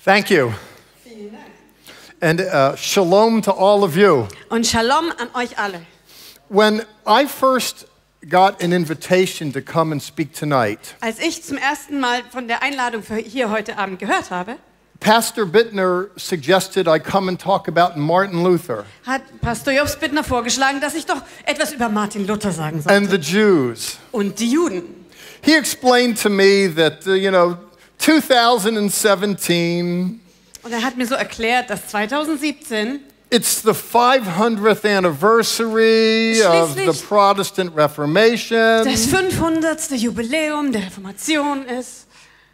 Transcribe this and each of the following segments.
Thank you. Vielen Dank. And shalom to all of you. Und Shalom an euch alle. When I first got an invitation to come and speak tonight, Als ich zum ersten Mal von der Einladung für hier heute Abend gehört habe, Pastor Bittner suggested I come and talk about Martin Luther hat Pastor Jobs Bittner vorgeschlagen, dass ich doch etwas über Martin Luther sagen and the sollte. Jews. Und die Juden. He explained to me that, 2017, Und er hat mir so erklärt, dass 2017 it's the 500th anniversary of the Protestant Reformation. das 500. Jubiläum der Reformation ist.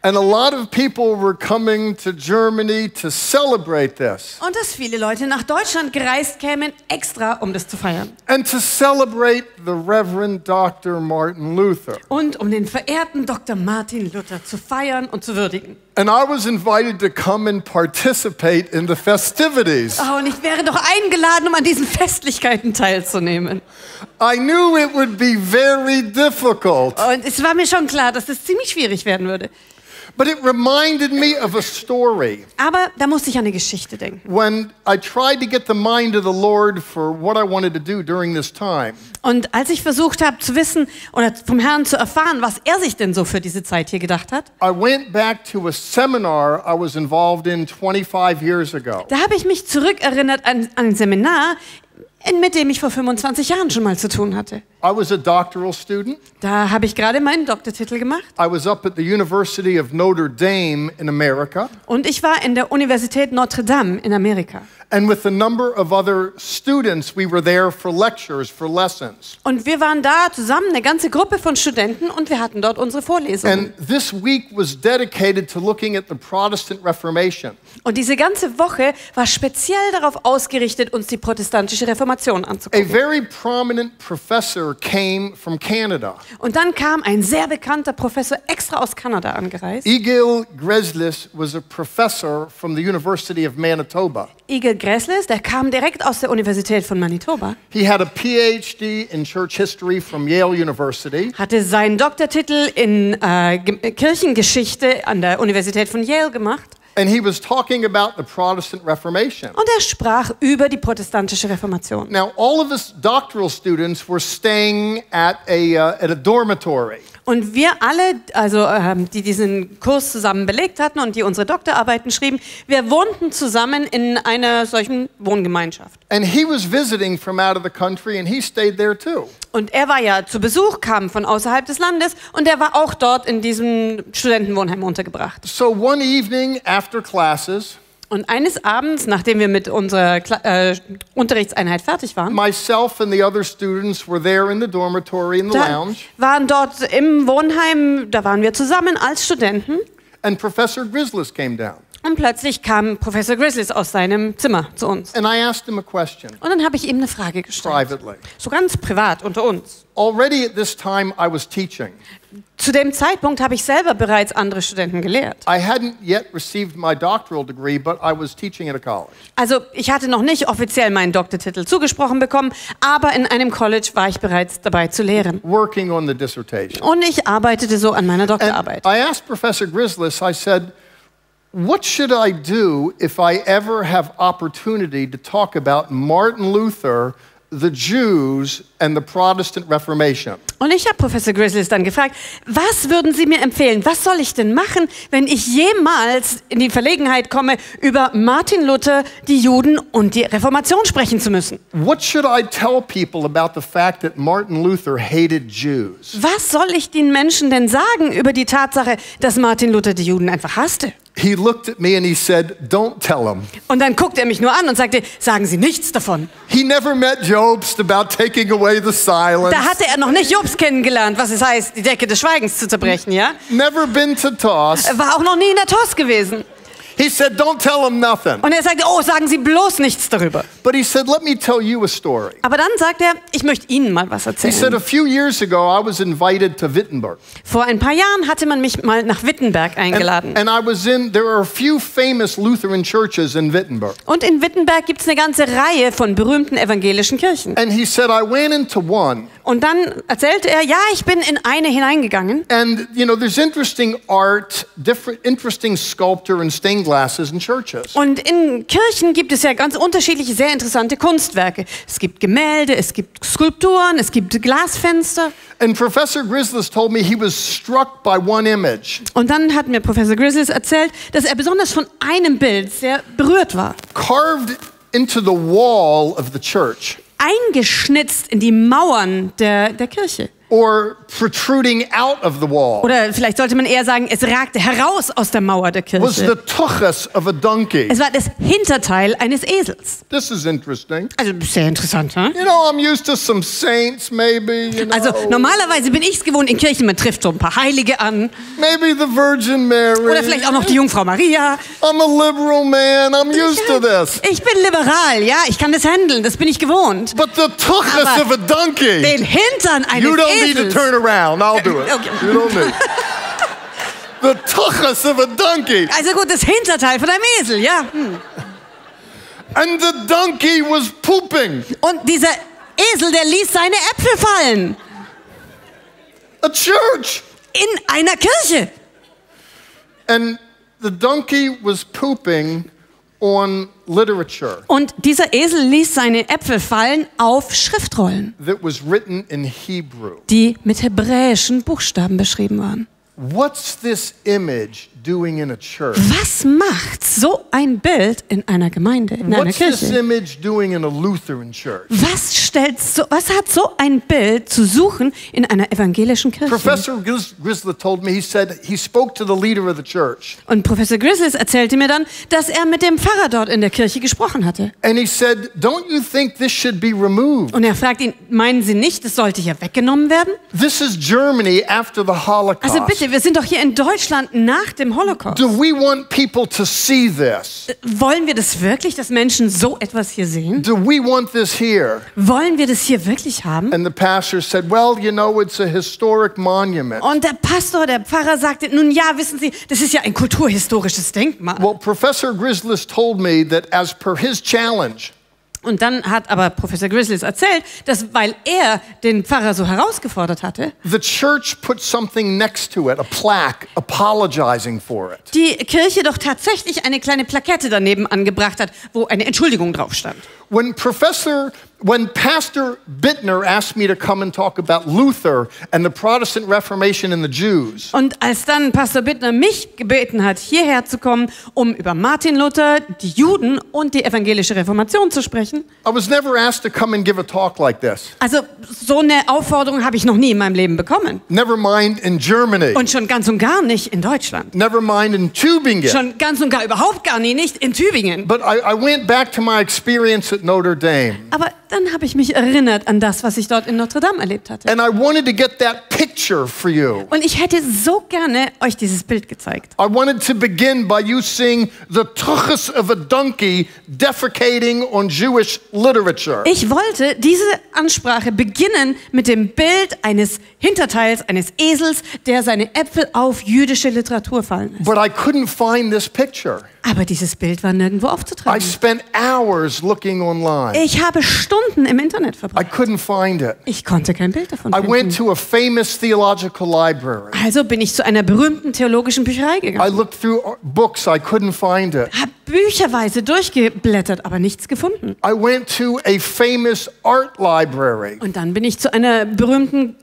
And a lot of people were coming to Germany to celebrate this. Und dass viele Leute nach Deutschland gereist kämen, extra um das zu feiern. And to celebrate the Reverend Dr. Martin Luther. Und um den verehrten Dr. Martin Luther zu feiern und zu würdigen. And I was invited to come and participate in the festivities. Oh, und ich wäre doch eingeladen, um an diesen Festlichkeiten teilzunehmen. I knew it would be very difficult. Und es war mir schon klar, dass es ziemlich schwierig werden würde. But it reminded me of a story. Aber da musste ich an eine Geschichte denken. When I tried to get the mind of the Lord for what I wanted to do during this time. Und als ich versucht habe zu wissen oder vom Herrn zu erfahren, was er sich denn so für diese Zeit hier gedacht hat, I went back to a seminar I was involved in 25 years ago. da habe ich mich zurückerinnert an ein Seminar, mit dem ich vor 25 Jahren schon mal zu tun hatte. I was a doctoral student. Da habe ich gerade meinen Doktortitel gemacht. I was up at the University of Notre Dame in America. Und ich war in der Universität Notre Dame in Amerika. And with a number of other students, we were there for lectures, for lessons. Und wir waren da zusammen, eine ganze Gruppe von Studenten, und wir hatten dort unsere Vorlesungen. And this week was dedicated to looking at the Protestant Reformation. Und diese ganze Woche war speziell darauf ausgerichtet, uns die protestantische Reformation A anzugucken. very prominent professor came from Canada. Und dann kam ein sehr bekannter Professor extra aus Kanada angereist. Egil Greslis was a professor from the University of Manitoba. Egil Greslis, der kam direkt aus der Universität von Manitoba. He had a PhD in church history from Yale University. Hatte seinen Doktortitel in Kirchengeschichte an der Universität von Yale gemacht. And he was talking about the Protestant Reformation. Und er sprach über die protestantische Reformation. Now, all of us doctoral students were staying at a dormitory. Und wir alle, also die diesen Kurs zusammen belegt hatten und die unsere Doktorarbeiten schrieben, wir wohnten zusammen in einer solchen Wohngemeinschaft. And he was visiting from out of the country, and he stayed there too. Und er war ja zu Besuch, kam von außerhalb des Landes, und er war auch dort in diesem Studentenwohnheim untergebracht. So one evening after classes, Und eines Abends, nachdem wir mit unserer Unterrichtseinheit fertig waren, myself and the other students were there in the dormitory in the da lounge, waren dort im Wohnheim, da waren wir zusammen als Studenten, and Professor Greslis came down. und plötzlich kam Professor Greslis aus seinem Zimmer zu uns. And I asked him a question Und dann habe ich ihm eine Frage gestellt, privately. so ganz privat unter uns. Already at this time, I was teaching. Zu dem Zeitpunkt habe ich selber bereits andere Studenten gelehrt. I hadn't yet received my doctoral degree, but I was teaching at a college. Also ich hatte noch nicht offiziell meinen Doktortitel zugesprochen bekommen, aber in einem College war ich bereits dabei zu lehren. Working on the dissertation. Und ich arbeitete so an meiner Doktorarbeit. I asked Professor Greslis, I said, what should I do if I ever have opportunity to talk about Martin Luther, the Jews, and the Protestant Reformation? Und ich habe Professor Greslis dann gefragt, was würden Sie mir empfehlen? Was soll ich denn machen, wenn ich jemals in die Verlegenheit komme, über Martin Luther, die Juden und die Reformation sprechen zu müssen? What should I tell people about the fact that Martin Luther hated Jews? Was soll ich den Menschen denn sagen über die Tatsache, dass Martin Luther die Juden einfach hasste? He looked at me and he said, don't tell him. Und dann guckte er mich nur an und sagte, sagen Sie nichts davon. He never met Jobst about taking away the silence. Da hatte er noch nicht Jobst kennengelernt, was es heißt, die Decke des Schweigens zu zerbrechen, ja? Never been to TOS. Er war auch noch nie in der TOS gewesen. He said, don't tell him nothing. Und er sagte, oh, sagen Sie bloß nichts darüber. But he said, let me tell you a story. Aber dann sagt er, ich möchte Ihnen mal was He said, erzählen. a few years ago, I was invited to Wittenberg. Vor ein paar Jahren hatte man mich mal nach Wittenberg eingeladen. And there are a few famous Lutheran churches in Wittenberg. Und in Wittenberg gibt es eine ganze Reihe von berühmten evangelischen Kirchen. And he said, I went into one. Und dann erzählte er, ja, ich bin in eine hineingegangen. And, you know, there's interesting art, interesting sculpture and stained glasses in churches. Und in Kirchen gibt es ja ganz unterschiedliche, sehr interessante Kunstwerke. Es gibt Gemälde, es gibt Skulpturen, es gibt Glasfenster. And Professor Grizzlis told me he was struck by one image. Und dann hat mir Professor Grizzlis erzählt, dass er besonders von einem Bild sehr berührt war. Carved into the wall of the church. Eingeschnitzt in die Mauern der Kirche. Or protruding out of the wall. Oder vielleicht sollte man eher sagen, es ragte heraus aus der Mauer der Was the Kirche. tuchus of a donkey. Es war das Hinterteil eines Esels. This is interesting. Also sehr interessant, hm? You know, I'm used to some saints, maybe, you know. Also normalerweise bin ich es gewohnt in Kirchen, man trifft so ein paar Heilige an. Maybe the Virgin Mary. Oder vielleicht auch noch die Jungfrau Maria. I'm a liberal man. I'm used to this. Ich bin liberal, ja, ich kann das handeln, das bin ich gewohnt. But the tuchus Aber of a donkey. Den Hintern eines You don't need to Esels. turn around. I'll do it. Okay. You don't need. The tuchus of a donkey. Also gut, das Hinterteil von einem Esel, ja. And the donkey was pooping. Und dieser Esel, der ließ seine Äpfel fallen. A church. In einer Kirche. And the donkey was pooping on literature Und dieser Esel ließ seine Äpfel fallen auf Schriftrollen, that was written in Hebrew. die mit hebräischen Buchstaben beschrieben waren. What's this image doing in a church? Was macht so ein Bild in einer Gemeinde, in einer What's this Kirche? image doing in a Lutheran church? Was hat so ein Bild zu suchen in einer evangelischen Kirche? Professor Grizzly told me, he said he spoke to the leader of the church. Und Professor Grizzlis erzählte mir dann, dass er mit dem Pfarrer dort in der Kirche gesprochen hatte. And he said, don't you think this should be removed? Und er fragt ihn, meinen Sie nicht, das sollte hier weggenommen werden? This is Germany after the Holocaust. Also bitte, wir sind doch hier in Deutschland nach dem Holocaust. Do we want people to see this? Wollen wir das wirklich, dass Menschen so etwas hier sehen? Do we want this here? Wollen wir das hier wirklich haben? And the pastor said, well, you know, it's a historic monument. Und der Pastor, der Pfarrer sagte, nun ja, wissen Sie, das ist ja ein kulturhistorisches Denkmal. Well, Professor Grizzlis told me that as per his challenge, Und dann hat aber Professor Grizzlis erzählt, dass weil er den Pfarrer so herausgefordert hatte, the church put something next to it, a plaque apologizing for it. die Kirche doch tatsächlich eine kleine Plakette daneben angebracht hat, wo eine Entschuldigung drauf stand. When Pastor Bittner asked me to come and talk about Luther and the Protestant Reformation and the Jews, Und als dann Pastor Bittner mich gebeten hat, hierher zu kommen, um über Martin Luther, die Juden und die evangelische Reformation zu sprechen, I was never asked to come and give a talk like this. also so eine Aufforderung habe ich noch nie in meinem Leben bekommen. Never mind in Germany. Und schon ganz und gar nicht in Deutschland. Never mind in Tübingen. Schon ganz und gar überhaupt gar nicht in Tübingen. But I went back to my experience at Notre Dame. Aber dann habe ich mich erinnert an das, was ich dort in Notre Dame erlebt hatte. And I wanted to get that picture for you. Und ich hätte so gerne euch dieses Bild gezeigt. I wanted to begin by you seeing the tuchus of a donkey defecating on Jewish literature. Ich wollte diese Ansprache beginnen mit dem Bild eines Hinterteils, eines Esels, der seine Äpfel auf jüdische Literatur fallen lässt. But I couldn't find this picture. Aber dieses Bild war nirgendwo I aufzutragen. spent hours looking online. Ich habe Stunden im Internet I verbracht. couldn't find it. Ich konnte kein Bild davon I went finden. to a famous theological library. Also bin ich zu einer berühmten theologischen Bücherei I gegangen. looked through books. I couldn't find it. Habe bücherweise durchgeblättert, aber nichts gefunden. I went to a famous art library. Und dann bin ich zu einer berühmten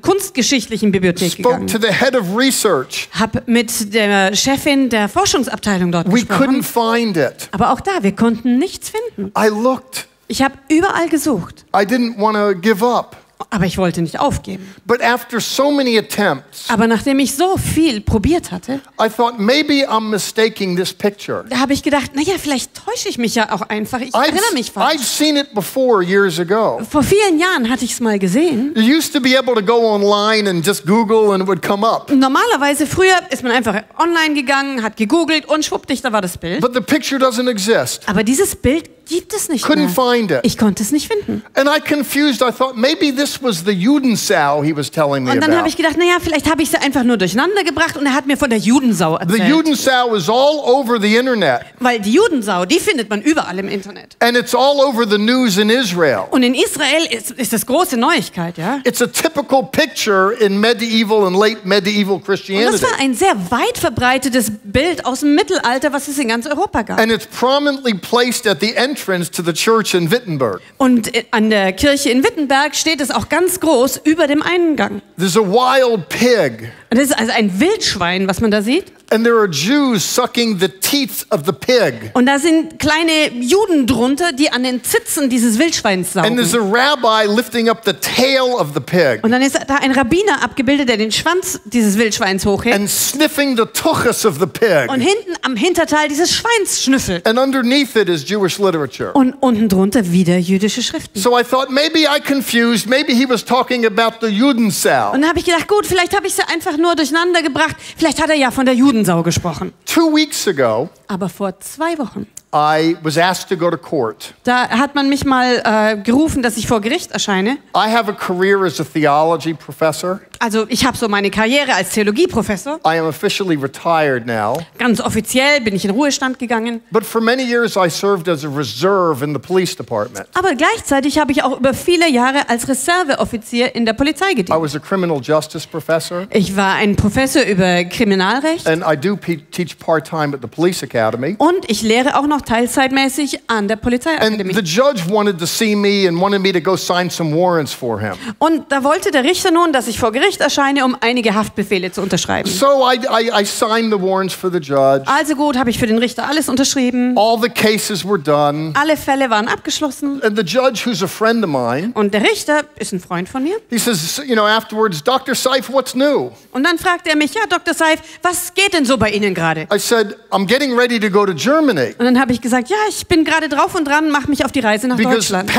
kunstgeschichtlichen Bibliothek Spoke gegangen. to the head of research. Habe mit der Chefin der Forschungsabteilung dort We couldn't gesprochen. find it. Aber auch da, wir konnten nichts finden. I looked. Ich habe überall gesucht, I didn't want to give up. aber ich wollte nicht aufgeben. But after so many attempts, Aber nachdem ich so viel probiert hatte, I thought maybe I'm mistaking this picture. da habe ich gedacht, naja, vielleicht täusche ich mich ja auch einfach. Ich erinnere mich I'd falsch. seen it before years ago. Vor vielen Jahren hatte ich es mal gesehen. You used to be able to go online and just Google and it would come up. Normalerweise, früher ist man einfach online gegangen, hat gegoogelt und schwuppdicht, da war das Bild. But the picture doesn't exist. Aber dieses Bild gibt es nicht Couldn't mehr. find it. Ich konnte es nicht finden. And I confused. I thought maybe this was the Judensau he was telling me Und dann habe about. ich gedacht, naja, vielleicht habe ich sie einfach nur durcheinander gebracht und er hat mir von der Judensau The erzählt. Judensau is all over the internet. Weil die Judensau, die findet man überall im Internet. And it's all over the news in Israel. Und in Israel ist das große Neuigkeit, ja. It's a typical picture in medieval and late medieval Und Christianity. das war ein sehr weit verbreitetes Bild aus dem Mittelalter, was es in ganz Europa gab. And it's prominently placed at the entrance to the church in Wittenberg. Und an der Kirche in Wittenberg steht es auch ganz groß über dem Eingang. There's a wild pig. Und das ist also ein Wildschwein, was man da sieht. And there are Jews sucking the teeth of the pig. Und da sind kleine Juden drunter, die an den Zitzen dieses Wildschweins And there's saugen. a rabbi lifting up the tail of the pig Und dann ist da ein Rabbiner abgebildet, der den Schwanz dieses Wildschweins hochhebt and sniffing the tuchus of the pig. und hinten am Hinterteil dieses Schweins schnüffelt. And underneath it is Jewish literature. Und unten drunter wieder jüdische Schriften. So I thought maybe I confused, maybe he was talking about the Judensau. Und dann habe ich gedacht, gut, vielleicht habe ich sie einfach nur durcheinander gebracht. Vielleicht hat er ja von der Judensau gesprochen. 2 weeks ago, Aber vor 2 Wochen, I was asked to go to court. da hat man mich mal gerufen, dass ich vor Gericht erscheine. I have a career as a theology professor. Also ich habe so meine Karriere als Theologieprofessor. I am officially retired now. Ganz offiziell bin ich in Ruhestand gegangen. But for many years I served as a reserve in the police department. Aber gleichzeitig habe ich auch über viele Jahre als Reserveoffizier in der Polizei I gedient. was a criminal justice professor. Ich war ein Professor über Kriminalrecht And I do teach part-time at the police academy. und ich lehre auch noch teilzeitmäßig an der And Polizeiakademie. the judge wanted to see me and wanted me to go sign some warrants for him. Und da wollte der Richter nun, dass ich vor Gericht erscheine, um einige Haftbefehle zu unterschreiben. So I signed the warrants for the judge. Also gut, habe ich für den Richter alles unterschrieben. All the cases were done. Alle Fälle waren abgeschlossen. And the judge, who's a friend of mine, Und der Richter ist ein Freund von mir. he says, afterwards, Dr. Seif, what's new? Und dann fragt er mich, ja, Dr. Seif, was geht denn so bei Ihnen gerade? I said, I'm getting ready to go to Germany Und dann habe ich gesagt, ja, ich bin gerade drauf und dran, mache mich auf die Reise nach because Deutschland.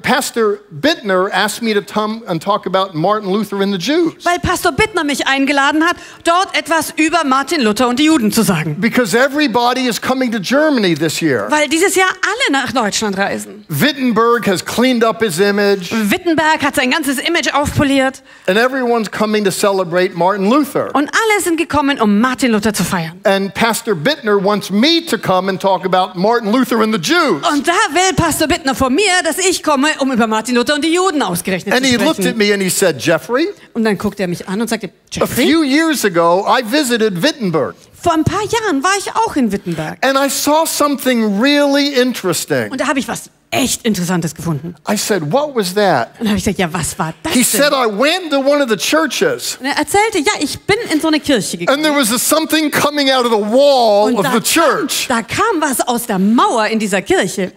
Pastor Bittner asked me to come and talk about Martin Luther and the Jews. Weil Pastor Bittner mich eingeladen hat, dort etwas über Martin Luther und die Juden zu sagen. Because everybody is coming to Germany this year. Weil dieses Jahr alle nach Deutschland reisen. Wittenberg has cleaned up his image, Wittenberg hat sein ganzes Image aufpoliert and everyone's coming to celebrate Martin Luther. und alle sind gekommen, um Martin Luther zu feiern. And Pastor Bittner wants me to come and talk about Martin Luther and the Jews. Und da will Pastor Bittner von mir, dass ich komme, um über Martin Luther und die Juden ausgerechnet And zu he looked at sprechen. me and he said, Jeffrey, Und dann guckt er mich an und sagte, a Jeffrey, few years ago, I visited Wittenberg. vor ein paar Jahren war ich auch in Wittenberg. And I saw something really interesting. Und da habe ich was echt Interessantes gefunden. I said, what was that? Und dann habe ich gesagt, ja, was war das He denn? said, I went to one of the churches, Und er erzählte, ja, ich bin in so eine Kirche and there gegangen. was something coming out of the wall Und of the church. da kam was aus der Mauer in dieser Kirche.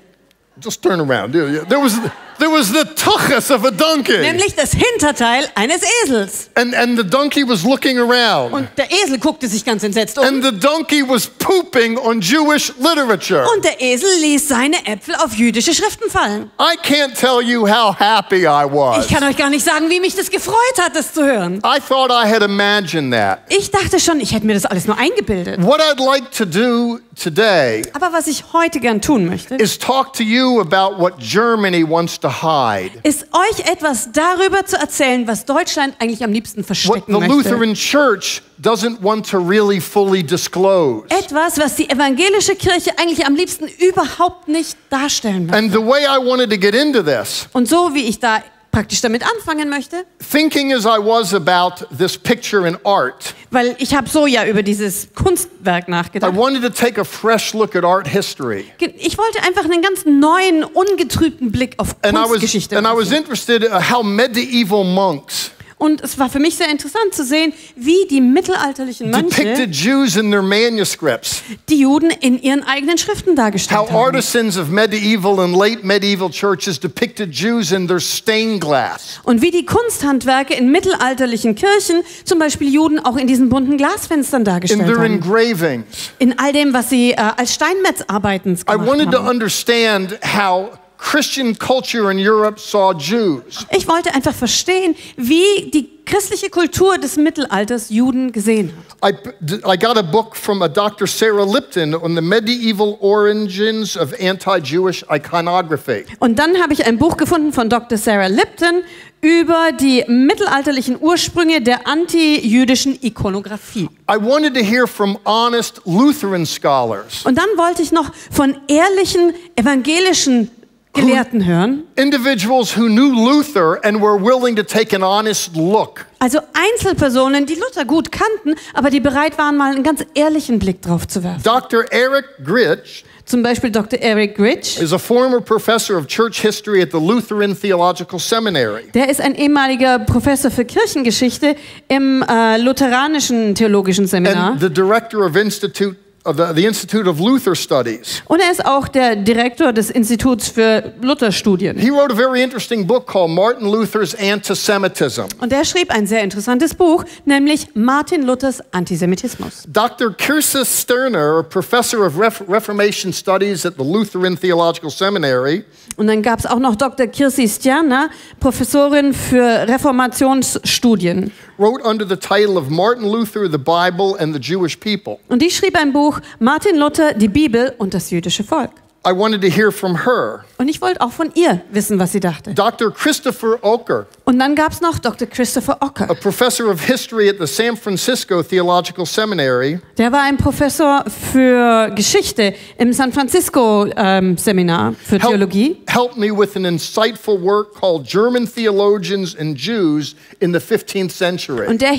Just turn around. There was the tuchus of a donkey. Nämlich das Hinterteil eines Esels. And the donkey was looking around. Und der Esel guckte sich ganz entsetzt um. And the donkey was pooping on Jewish literature. Und der Esel ließ seine Äpfel auf jüdische Schriften fallen. I can't tell you how happy I was. Ich kann euch gar nicht sagen, wie mich das gefreut hat, das zu hören. I thought I had imagined that. Ich dachte schon, ich hätte mir das alles nur eingebildet. What I'd like to do today Aber was ich heute gern tun möchte, is talk to you about what Germany wants to hide. ist euch etwas darüber zu erzählen, was Deutschland eigentlich am liebsten What verstecken the möchte. Lutheran Church doesn't want to really fully disclose. Etwas, was die evangelische Kirche eigentlich am liebsten überhaupt nicht darstellen möchte. And the way I wanted to get into this, Und so wie ich da praktisch damit anfangen möchte, thinking as I was about this picture in art, weil ich habe so ja über dieses Kunstwerk I nachgedacht. wanted to take a fresh look at art history. Ich wollte einfach einen ganz neuen, ungetrübten Blick auf And I Kunstgeschichte was machen. interested in how medieval monks Und es war für mich sehr interessant zu sehen, wie die mittelalterlichen Mönche depicted Jews in their manuscripts. die Juden in ihren eigenen Schriften dargestellt How haben. artisans of medieval and late medieval churches depicted Jews in their stained glass. Und wie die Kunsthandwerke in mittelalterlichen Kirchen zum Beispiel Juden auch in diesen bunten Glasfenstern In dargestellt their haben. engravings. In all dem, was sie als Steinmetzarbeiten I gemacht wanted to haben. understand how Christian culture in Europe saw Jews. Ich wollte einfach verstehen, wie die christliche Kultur des Mittelalters Juden gesehen hat. I got a book from a Dr. Sarah Lipton on the medieval origins of anti-Jewish iconography. Und dann habe ich ein Buch gefunden von Dr. Sarah Lipton über die mittelalterlichen Ursprünge der anti-jüdischen Ikonographie. I wanted to hear from honest Lutheran scholars. Und dann wollte ich noch von ehrlichen evangelischen Gelehrten hören. Individuals who knew Luther and were willing to take an honest look. Also Einzelpersonen, die Luther gut kannten, aber die bereit waren, mal einen ganz ehrlichen Blick drauf zu werfen. Dr. Eric Gritsch Zum Beispiel Dr. Eric Gritsch. is a former professor of church history at the Lutheran Theological Seminary. Der ist ein ehemaliger Professor für Kirchengeschichte im lutheranischen theologischen Seminar. And the director of the Institute of Luther Studies. Und er ist auch der Direktor des Instituts für Luther-Studien. He wrote a very interesting book called Martin Luther's Antisemitism. Und er schrieb ein sehr interessantes Buch, nämlich Martin Luthers Antisemitismus. Dr. Kirsa Sterner, a professor of Reformation Studies at the Lutheran Theological Seminary, Und dann gab es auch noch Dr. Kirsi Stjerna, Professorin für Reformationsstudien. wrote under the title of Martin Luther, the Bible, and the Jewish People. Und die schrieb ein Buch, Martin Luther, die Bibel und das jüdische Volk. I wanted to hear from her. Und ich wollte auch von ihr wissen, was sie dachte. Dr. Christopher Oker, Und dann gab es noch Dr. Christopher Ocker. a professor of history at the San Francisco Theological Seminary, Der war ein Professor für Geschichte im San Francisco Seminar für Theologie. helped me with an insightful work called German Theologians and Jews in the 15th Century. Und der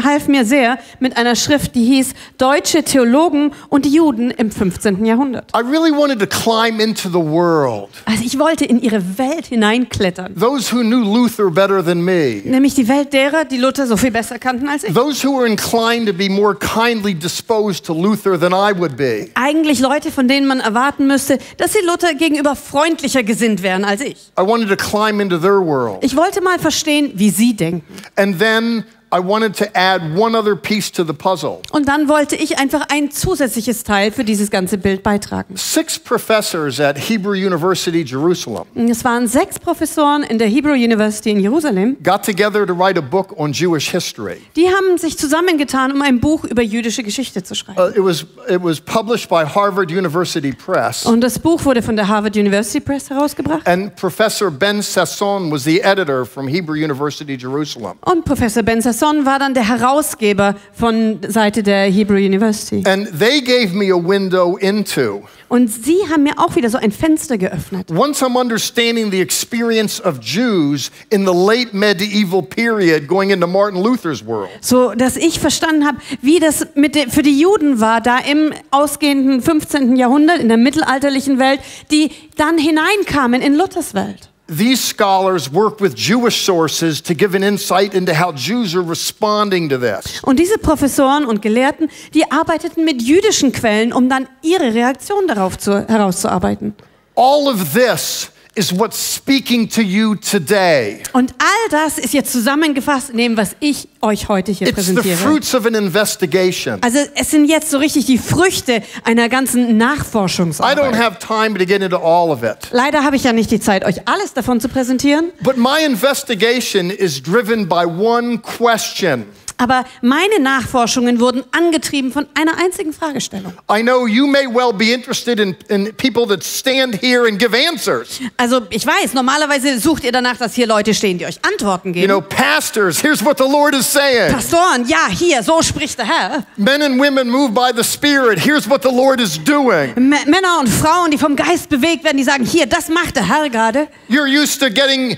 half mir sehr mit einer Schrift, die hieß Deutsche Theologen und Juden im 15. Jahrhundert. I really wanted to climb into the world. Also ich wollte in ihre Welt hineinklettern. Those who knew Luther better than me. Nämlich die Welt derer, die Luther so viel besser kannten als ich. Those who were inclined to be more kindly disposed to Luther than I would be. Eigentlich Leute, von denen man erwarten müsste, dass sie Luther gegenüber freundlicher gesinnt wären als ich. I wanted to climb into their world. Ich wollte mal verstehen, wie sie denken. And then I wanted to add one other piece to the puzzle. Und dann wollte ich einfach ein zusätzliches Teil für dieses ganze Bild beitragen. 6 professors at Hebrew University, Jerusalem, Es waren 6 Professoren in der Hebrew University in Jerusalem. got together to write a book on Jewish history. Die haben sich zusammengetan, um ein Buch über jüdische Geschichte zu schreiben. It was published by Harvard University Press. Und das Buch wurde von der Harvard University Press herausgebracht. And Professor Ben Sasson was the editor from Hebrew University, Jerusalem. Und Professor Ben Sasson war dann der Herausgeber von Seite der Hebrew University. And they gave me a window into. Und sie haben mir auch wieder so ein Fenster geöffnet. Once I'm understanding the experience of Jews in the late medieval period going into Martin Luther's world. So, dass ich verstanden habe, wie das für die Juden war, da im ausgehenden 15. Jahrhundert, in der mittelalterlichen Welt, die dann hineinkamen in Luthers Welt. These scholars work with Jewish sources to give an insight into how Jews are responding to this. Und diese Professoren und Gelehrten, die arbeiteten mit jüdischen Quellen, um dann ihre Reaktion darauf herauszuarbeiten. All of this is what's speaking to you today. Und all das ist jetzt zusammengefasst in dem, was ich euch heute hier It's the präsentiere. fruits of an investigation. Also es sind jetzt so richtig die Früchte einer ganzen I don't Nachforschungsarbeit. have time to get into all of it. Leider habe ich ja nicht die Zeit, euch alles davon zu präsentieren. But my investigation is driven by one question. Aber meine Nachforschungen wurden angetrieben von einer einzigen Fragestellung. I know you may well be interested in people that stand here and give answers. Also ich weiß, normalerweise sucht ihr danach, dass hier Leute stehen, die euch Antworten You geben. know, pastors, here's what the Lord is saying. Pastoren, ja, hier, so spricht der Herr. Men and women moved by the Spirit, here's what the Lord is doing. Männer und Frauen, die vom Geist bewegt werden, die sagen, hier, das macht der Herr gerade. You're used to getting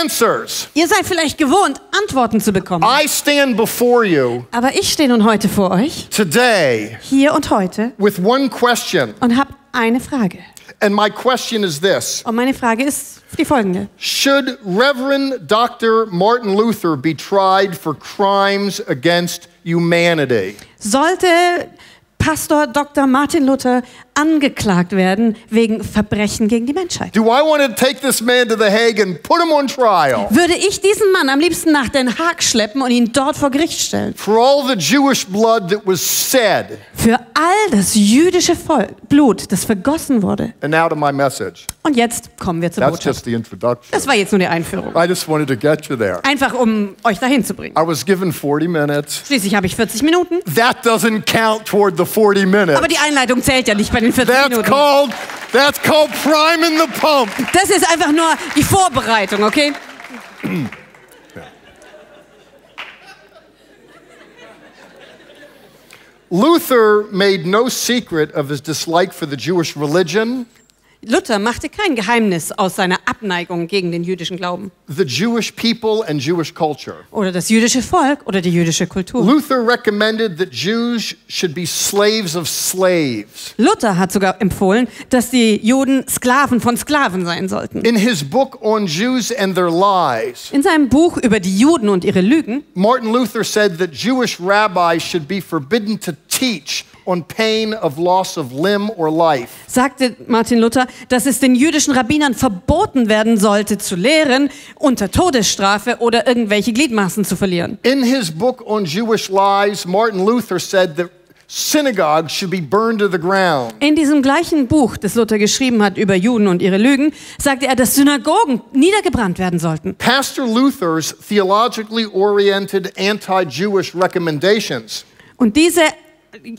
answers. Ihr seid vielleicht gewohnt, Antworten zu bekommen. I stand before you Aber ich stehe nun heute vor euch, today hier und heute, with one question. und habe eine Frage. And my question is this. Und meine Frage ist die folgende. Should Reverend Dr. Martin Luther be tried for crimes against humanity? Sollte Pastor Dr. Martin Luther angeklagt werden wegen Verbrechen gegen die Menschheit. Do I want to take this man to The Hague and put him on trial? Würde ich diesen Mann am liebsten nach Den Haag schleppen und ihn dort vor Gericht stellen? For all the Jewish blood that was shed. Für all das jüdische Blut, das vergossen wurde. And now to my message. Und jetzt kommen wir zur That's Botschaft. just the introduction. Das war jetzt nur die Einführung. I just wanted to get you there. Einfach, um euch dahin zu bringen. I was given 40 minutes. Schließlich habe ich 40 Minuten. That doesn't count toward the 40 minutes. Aber die Einleitung zählt ja nicht bei den 40 That's Minuten. called priming the pump. Das ist einfach nur die Vorbereitung, okay? Luther made no secret of his dislike for the Jewish religion, Luther machte kein Geheimnis aus seiner Abneigung gegen den jüdischen Glauben the Jewish people, and Jewish culture. oder das jüdische Volk oder die jüdische Kultur. Luther recommended that Jews should be slaves of slaves. Luther hat sogar empfohlen, dass die Juden Sklaven von Sklaven sein sollten. In his book on Jews and their lies, In seinem Buch über die Juden und ihre Lügen Martin Luther said that Jewish rabbis should be forbidden to teach on pain of loss of limb or life. sagte Martin Luther, dass es den jüdischen Rabbinern verboten werden sollte, zu lehren, unter Todesstrafe oder irgendwelche Gliedmaßen zu verlieren. In his book on Jewish lies, Martin Luther said that synagogues should be burned to the ground. In diesem gleichen Buch, das Luther geschrieben hat über Juden und ihre Lügen, sagte er, dass Synagogen niedergebrannt werden sollten. Pastor Luther's theologically oriented anti-Jewish recommendations Und diese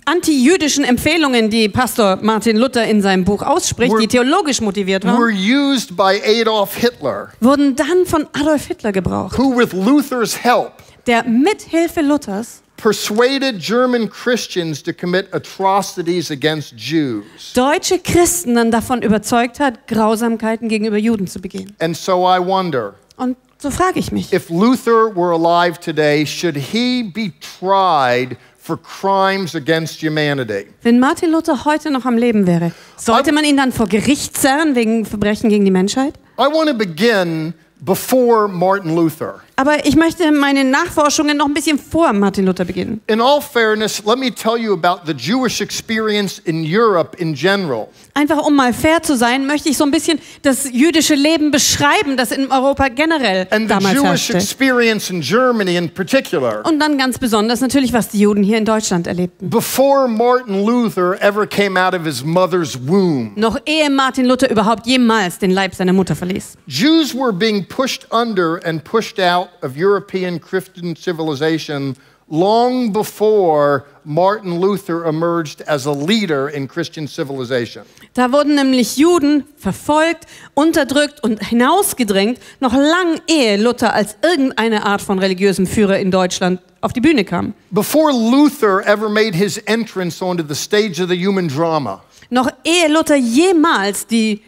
antijüdischen Empfehlungen, die Pastor Martin Luther in seinem Buch ausspricht, die theologisch motiviert were waren, used by Adolf Hitler, wurden dann von Adolf Hitler gebraucht, who with Luther's help der mit Hilfe Luthers persuaded German Christians to commit atrocities against Jews. deutsche Christen dann davon überzeugt hat, Grausamkeiten gegenüber Juden zu begehen. And so I wonder, Und so frage ich mich, if Luther were alive today, should he be tried for crimes against humanity? wenn Martin Luther heute noch am Leben wäre, sollte man ihn dann vor Gericht zerren wegen Verbrechen gegen die Menschheit? I want to begin before Martin Luther. Aber ich möchte meine Nachforschungen noch ein bisschen vor Martin Luther beginnen. In all fairness, let me tell you about the Jewish experience in Europe in general. Einfach um mal fair zu sein, möchte ich so ein bisschen das jüdische Leben beschreiben, das in Europa generell And the damals Jewish herrschte. experience in Germany in particular. Und dann ganz besonders natürlich, was die Juden hier in Deutschland erlebten. Before Martin Luther ever came out of his mother's womb, Noch ehe Martin Luther überhaupt jemals den Leib seiner Mutter verließ. Jews were being pushed under and pushed out of European Christian civilization long before Martin Luther emerged as a leader in Christian civilization. Da wurden nämlich Juden verfolgt, unterdrückt und hinausgedrängt, noch lang ehe Luther als irgendeine Art von religiösem Führer in Deutschland auf die Bühne kam. Before Luther ever made his entrance onto the stage of the human drama, Noch ehe Luther jemals die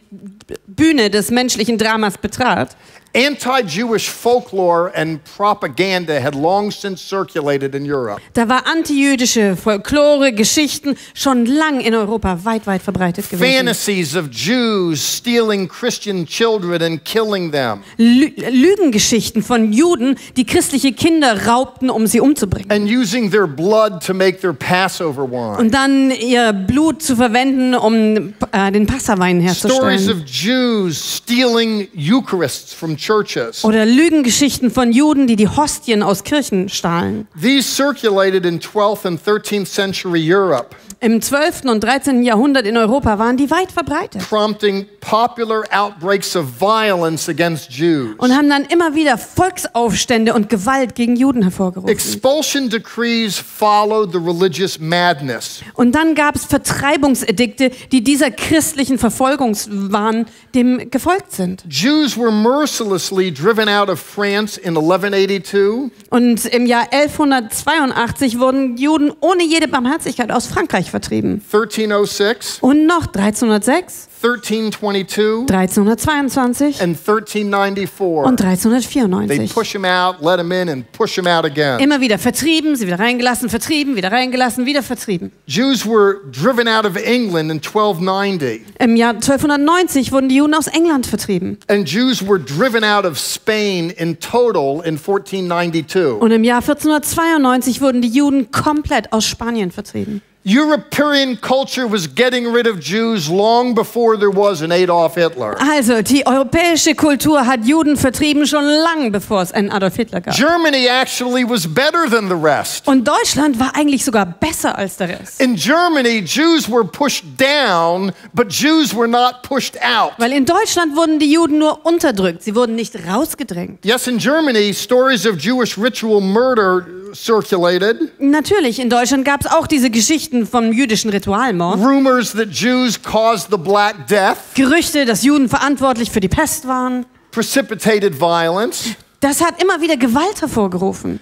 Bühne des menschlichen Dramas betrat, anti-Jewish folklore and propaganda had long since circulated in Europe. da war antijüdische Folklore, Geschichten schon lang in Europa weit, weit verbreitet gewesen. Fantasies of Jews stealing Christian children and killing them, Lügengeschichten von Juden, die christliche Kinder raubten, um sie umzubringen. and using their blood to make their Passover wine. Und dann ihr Blut zu verwenden, um den Passawein Stories herzustellen. of Jews stealing Eucharists from churches. Oder Lügengeschichten von Juden, die die Hostien aus Kirchen stahlen. These circulated in 12th and 13th century Europe, Im 12. und 13. Jahrhundert in Europa waren die weit verbreitet prompting popular outbreaks of violence against Jews. und haben dann immer wieder Volksaufstände und Gewalt gegen Juden hervorgerufen. Expulsion decrees followed the religious madness. Und dann gab es Vertreibungsedikte, die dieser christlichen Verfolgungswahn dem gefolgt sind. Jews were mercilessly driven out of France in 1182. Und im Jahr 1182 wurden Juden ohne jede Barmherzigkeit aus Frankreich vertrieben. 1306, Und noch 1306, 1322, 1322 and 1394. und They 1394. push him out, let him in, and push him out again. Immer wieder vertrieben, sie wieder reingelassen, vertrieben, wieder reingelassen, wieder vertrieben. Jews were driven out of England in 1290, Im Jahr 1290 wurden die Juden aus England vertrieben. and Jews were driven out of Spain in total in 1492. Und im Jahr 1492 wurden die Juden komplett aus Spanien vertrieben. European culture was getting rid of Jews long before there was an Adolf Hitler. Also, die europäische Kultur hat Juden vertrieben schon lang, bevor es einen Adolf Hitler gab. Germany actually was better than the rest. Und Deutschland war eigentlich sogar besser als der Rest. In Germany, Jews were pushed down, but Jews were not pushed out. Weil in Deutschland wurden die Juden nur unterdrückt, sie wurden nicht rausgedrängt. Yes, in Germany, stories of Jewish ritual murder circulated. Natürlich, in Deutschland gab es auch diese Geschichten vom jüdischen Ritualmord. Rumors that Jews caused the Black Death. Gerüchte, dass Juden verantwortlich für die Pest waren. Precipitated violence. Das hat immer wieder Gewalt hervorgerufen.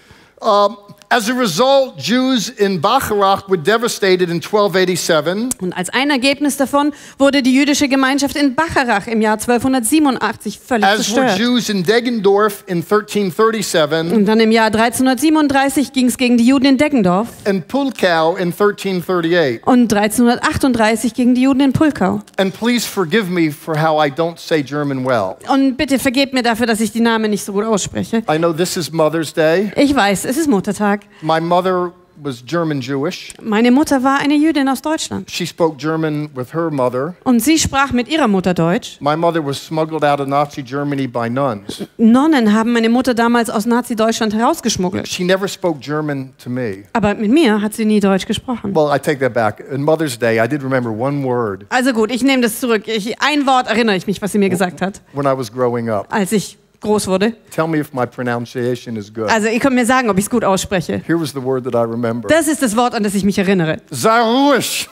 As a result, Jews in Bacharach were devastated in 1287. Und als ein Ergebnis davon wurde die jüdische Gemeinschaft in Bacharach im Jahr 1287 völlig As were zerstört. Jews in Deggendorf in 1337. Und dann im Jahr 1337 ging es gegen die Juden in Deggendorf. And Pulkow in 1338. Und 1338 gegen die Juden in Pulkow. And please forgive me for how I don't say German well. Und bitte vergebt mir dafür, dass ich die Namen nicht so gut ausspreche. I know this is Mother's Day. Ich weiß, es ist Muttertag. My mother was German Jewish. Meine Mutter war eine Jüdin aus Deutschland. She spoke German with her mother. Und sie sprach mit ihrer Mutter Deutsch. My mother was smuggled out of Nazi Germany by nuns. Nonnen haben meine Mutter damals aus Nazi-Deutschland herausgeschmuggelt. She never spoke German to me. Aber mit mir hat sie nie Deutsch gesprochen. Well, I take that back. On Mother's Day, I did remember one word Also gut, ich nehme das zurück. Ein Wort erinnere ich mich, was sie mir gesagt hat, when I was growing up. als ich groß wurde. Tell me if my pronunciation is good. Also ihr könnt mir sagen, ob ich es gut ausspreche. Here was the word that I remember. Das ist das Wort, an das ich mich erinnere. Sei ruhig.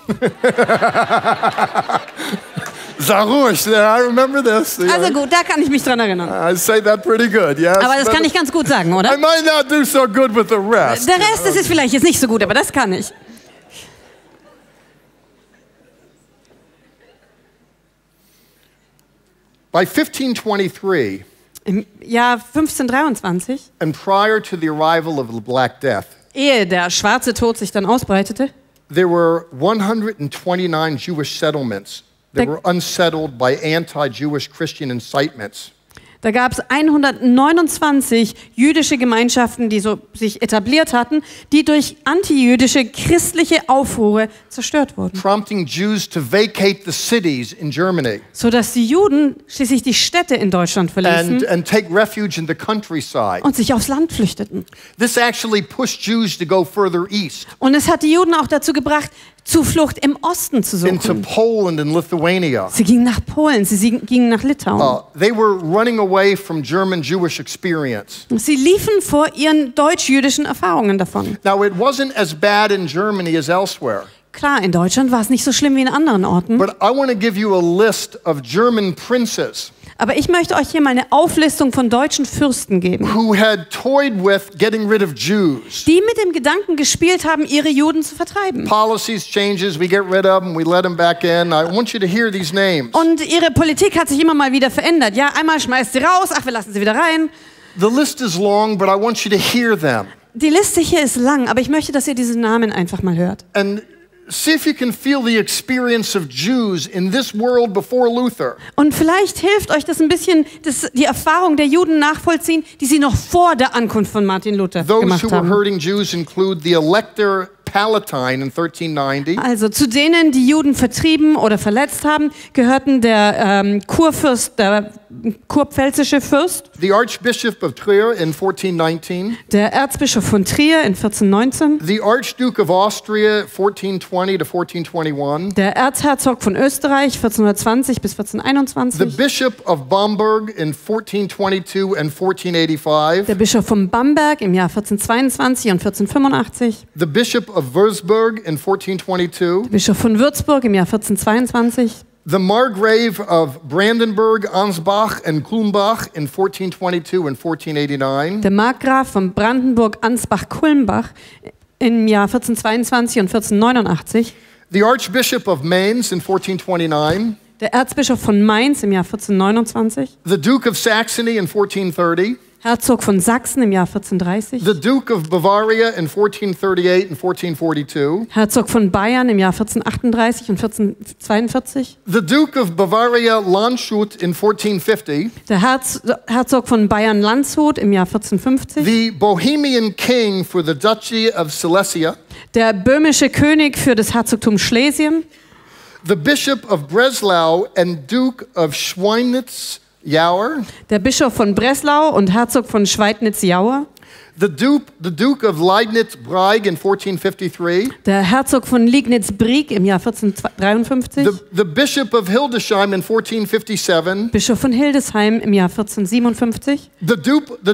Sei ruhig. I remember this. Also gut, da kann ich mich dran erinnern. I say that pretty good, yes. Aber das kann ich ganz gut sagen, oder? I might not do so good with the rest. Der Rest, das ist vielleicht jetzt nicht so gut, aber das kann ich. By 1523, Im Jahr 1523, and prior to the arrival of the Black Death, ehe der schwarze Tod sich dann ausbreitete, there were 129 Jewish settlements that were unsettled by anti-Jewish Christian incitements. da gab es 129 jüdische Gemeinschaften, die so sich etabliert hatten, die durch antijüdische christliche Aufruhre zerstört wurden. Prompting Jews to vacate the cities in Germany Sodass die Juden schließlich die Städte in Deutschland verließen and take refuge in the countryside. und sich aufs Land flüchteten. This actually pushed Jews to go further east Und es hat die Juden auch dazu gebracht, Zuflucht im Osten zu into suchen. Poland and Lithuania. Sie gingen nach Polen, sie gingen nach Litauen. They were running away from German Jewish experience. Sie liefen vor ihren deutsch-jüdischen Erfahrungen davon. Now, it wasn't as bad in Germany as elsewhere, Klar, in Deutschland war es nicht so schlimm wie in anderen Orten. but I want to give you a list of German princes Aber ich möchte euch hier mal eine Auflistung von deutschen Fürsten geben, who had toyed with getting rid of Jews. die mit dem Gedanken gespielt haben, ihre Juden zu vertreiben. Policies changes, we get rid of them, we let them back in. I want you to hear these names. Und ihre Politik hat sich immer mal wieder verändert. Ja, einmal schmeißt sie raus, ach, wir lassen sie wieder rein. The list is long, but I want you to hear them. Die Liste hier ist lang, aber ich möchte, dass ihr diese Namen einfach mal hört. And see if you can feel the experience of Jews in this world before Luther. Und vielleicht hilft euch das ein bisschen, die Erfahrung der Juden nachvollziehen, die sie noch vor der Ankunft von Martin Luther Those gemacht who were haben. hurting Jews include the Elector Palatine in 1390, Also zu denen, die Juden vertrieben oder verletzt haben, gehörten der Kurfürst, der kurpfälzische Fürst, the Archbishop of Trier in 1419, der Erzbischof von Trier in 1419, the Archduke of Austria 1420 to 1421, der Erzherzog von Österreich 1420 bis the 1421, Bishop of Bamberg in 1422 and 1485, der Bischof von Bamberg im Jahr 1422 und 1485, the Bishop of Würzburg in 1422, der Bischof von Würzburg im Jahr 1422, the Margrave of Brandenburg, Ansbach and Kulmbach in 1422 and 1489, der Markgraf von Brandenburg, Ansbach, Kulmbach im Jahr 1422 und 1489, the Archbishop of Mainz in 1429, der Erzbischof von Mainz im Jahr 1429, the Duke of Saxony in 1430, Herzog von Sachsen im Jahr 1430, the Duke of Bavaria in 1438 and 1442, Herzog von Bayern im Jahr 1438 und 1442, the Duke of Bavaria Landshut in 1450, der Herzog von Bayern Landshut im Jahr 1450, the Bohemian king for the Duchy of Silesia, Der böhmische König für das Herzogtum Schlesien. The Bishop of Breslau and Duke of Schweidnitz-Jauer. Der Bischof von Breslau und Herzog von Schweidnitz-Jauer. The Duke of Liegnitz-Brieg in 1453. Der Herzog von Liegnitz-Brieg im Jahr 1453. The Bishop of Hildesheim in 1457. Bischof von Hildesheim im Jahr 1457. The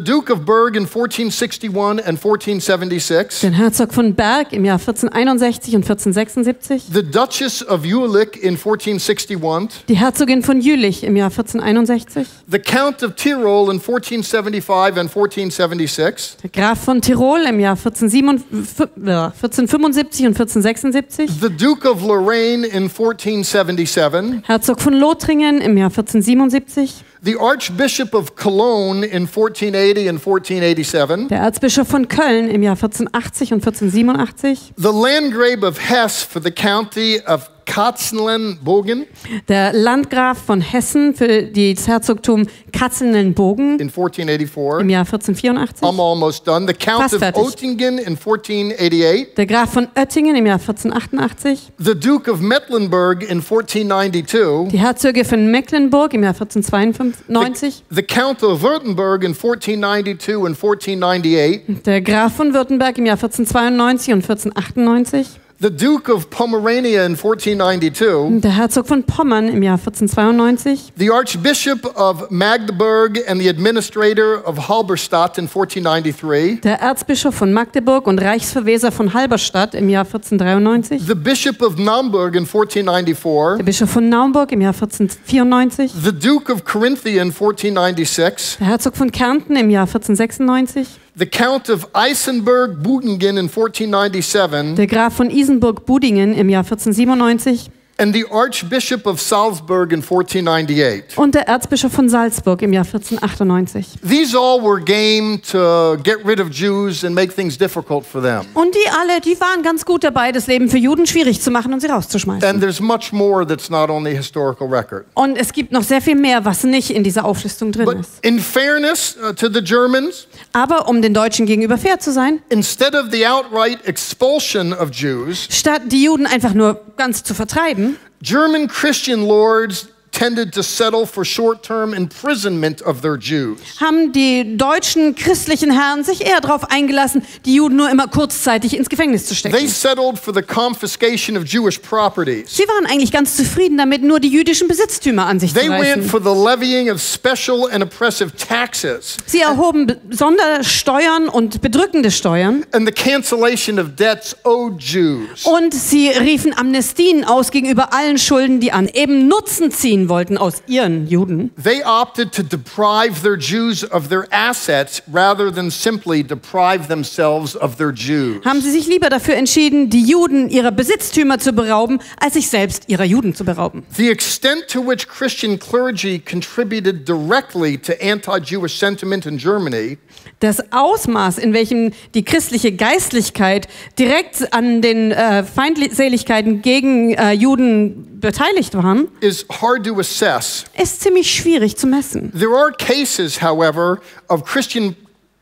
Duke of Berg in 1461 and 1476. Den Herzog von Berg im Jahr 1461 und 1476. The Duchess of Jülich in 1461. Die Herzogin von Jülich im Jahr 1461. The Count of Tyrol in 1475 and 1476. Der Graf von Tirol im Jahr 1475 und 1476. The Duke of Lorraine in 1477. Herzog von Lothringen im Jahr 1477. The Archbishop of Cologne in 1480 and 1487. Der Erzbischof von Köln im Jahr 1480 und 1487. The Landgrave of Hesse for the County of Katzenelnbogen Der Landgraf von Hessen für das Herzogtum Katzenelnbogen in 1484. im Jahr 1484. I'm almost done. The Count Fast of fertig. Oettingen in 1488. Der Graf von Oettingen im Jahr 1488. The Duke of Mecklenburg in 1492. Die Herzöge von Mecklenburg im Jahr 1492. The Count of Württemberg in 1492 and 1498. Der Graf von Württemberg im Jahr 1492 und 1498. The Duke of Pomerania in 1492. Der Herzog von Pommern im Jahr 1492. The Archbishop of Magdeburg and the Administrator of Halberstadt in 1493. Der Erzbischof von Magdeburg und Reichsverweser von Halberstadt im Jahr 1493. The Bishop of Naumburg in 1494. Der Bischof von Naumburg im Jahr 1494. The Duke of Carinthia in 1496. Der Herzog von Kärnten im Jahr 1496. The Count of Eisenberg-Budingen in 1497. Der Graf von Isenburg-Budingen im Jahr 1497. And the Archbishop of Salzburg in 1498. Und der Erzbischof von Salzburg im Jahr 1498. These all were game to get rid of Jews and make things difficult for them. Und die alle, die waren ganz gut dabei, das Leben für Juden schwierig zu machen und sie rauszuschmeißen. And there's much more that's not on the historical record. Und es gibt noch sehr viel mehr, was nicht in dieser Auflistung drin But ist. in fairness to the Germans, Aber um den Deutschen gegenüber fair zu sein, instead of the outright expulsion of Jews, statt die Juden einfach nur ganz zu vertreiben, German Christian lords tended to settle for short-term imprisonment of their Jews. haben die deutschen christlichen Herren sich eher darauf eingelassen, die Juden nur immer kurzzeitig ins Gefängnis zu They stecken. settled for the confiscation of Jewish properties. Sie waren eigentlich ganz zufrieden damit, nur die jüdischen Besitztümer an sich zu They went reißen. for the levying of special and oppressive taxes Sie erhoben Sondersteuern und bedrückende Steuern and the cancellation of debts owed Jews. und sie riefen Amnestien aus gegenüber allen Schulden, die an eben Nutzen ziehen wollten aus ihren Juden. They opted to deprive their Jews of their assets rather than simply deprive themselves of their Jews. Haben sie sich lieber dafür entschieden, die Juden ihrer Besitztümer zu berauben, als sich selbst ihrer Juden zu berauben. The extent to which Christian clergy contributed directly to anti-Jewish sentiment in Germany Das Ausmaß, in welchem die christliche Geistlichkeit direkt an den Feindseligkeiten gegen Juden beteiligt waren, is hard to assess. ist ziemlich schwierig zu messen. There are cases, however, of Christian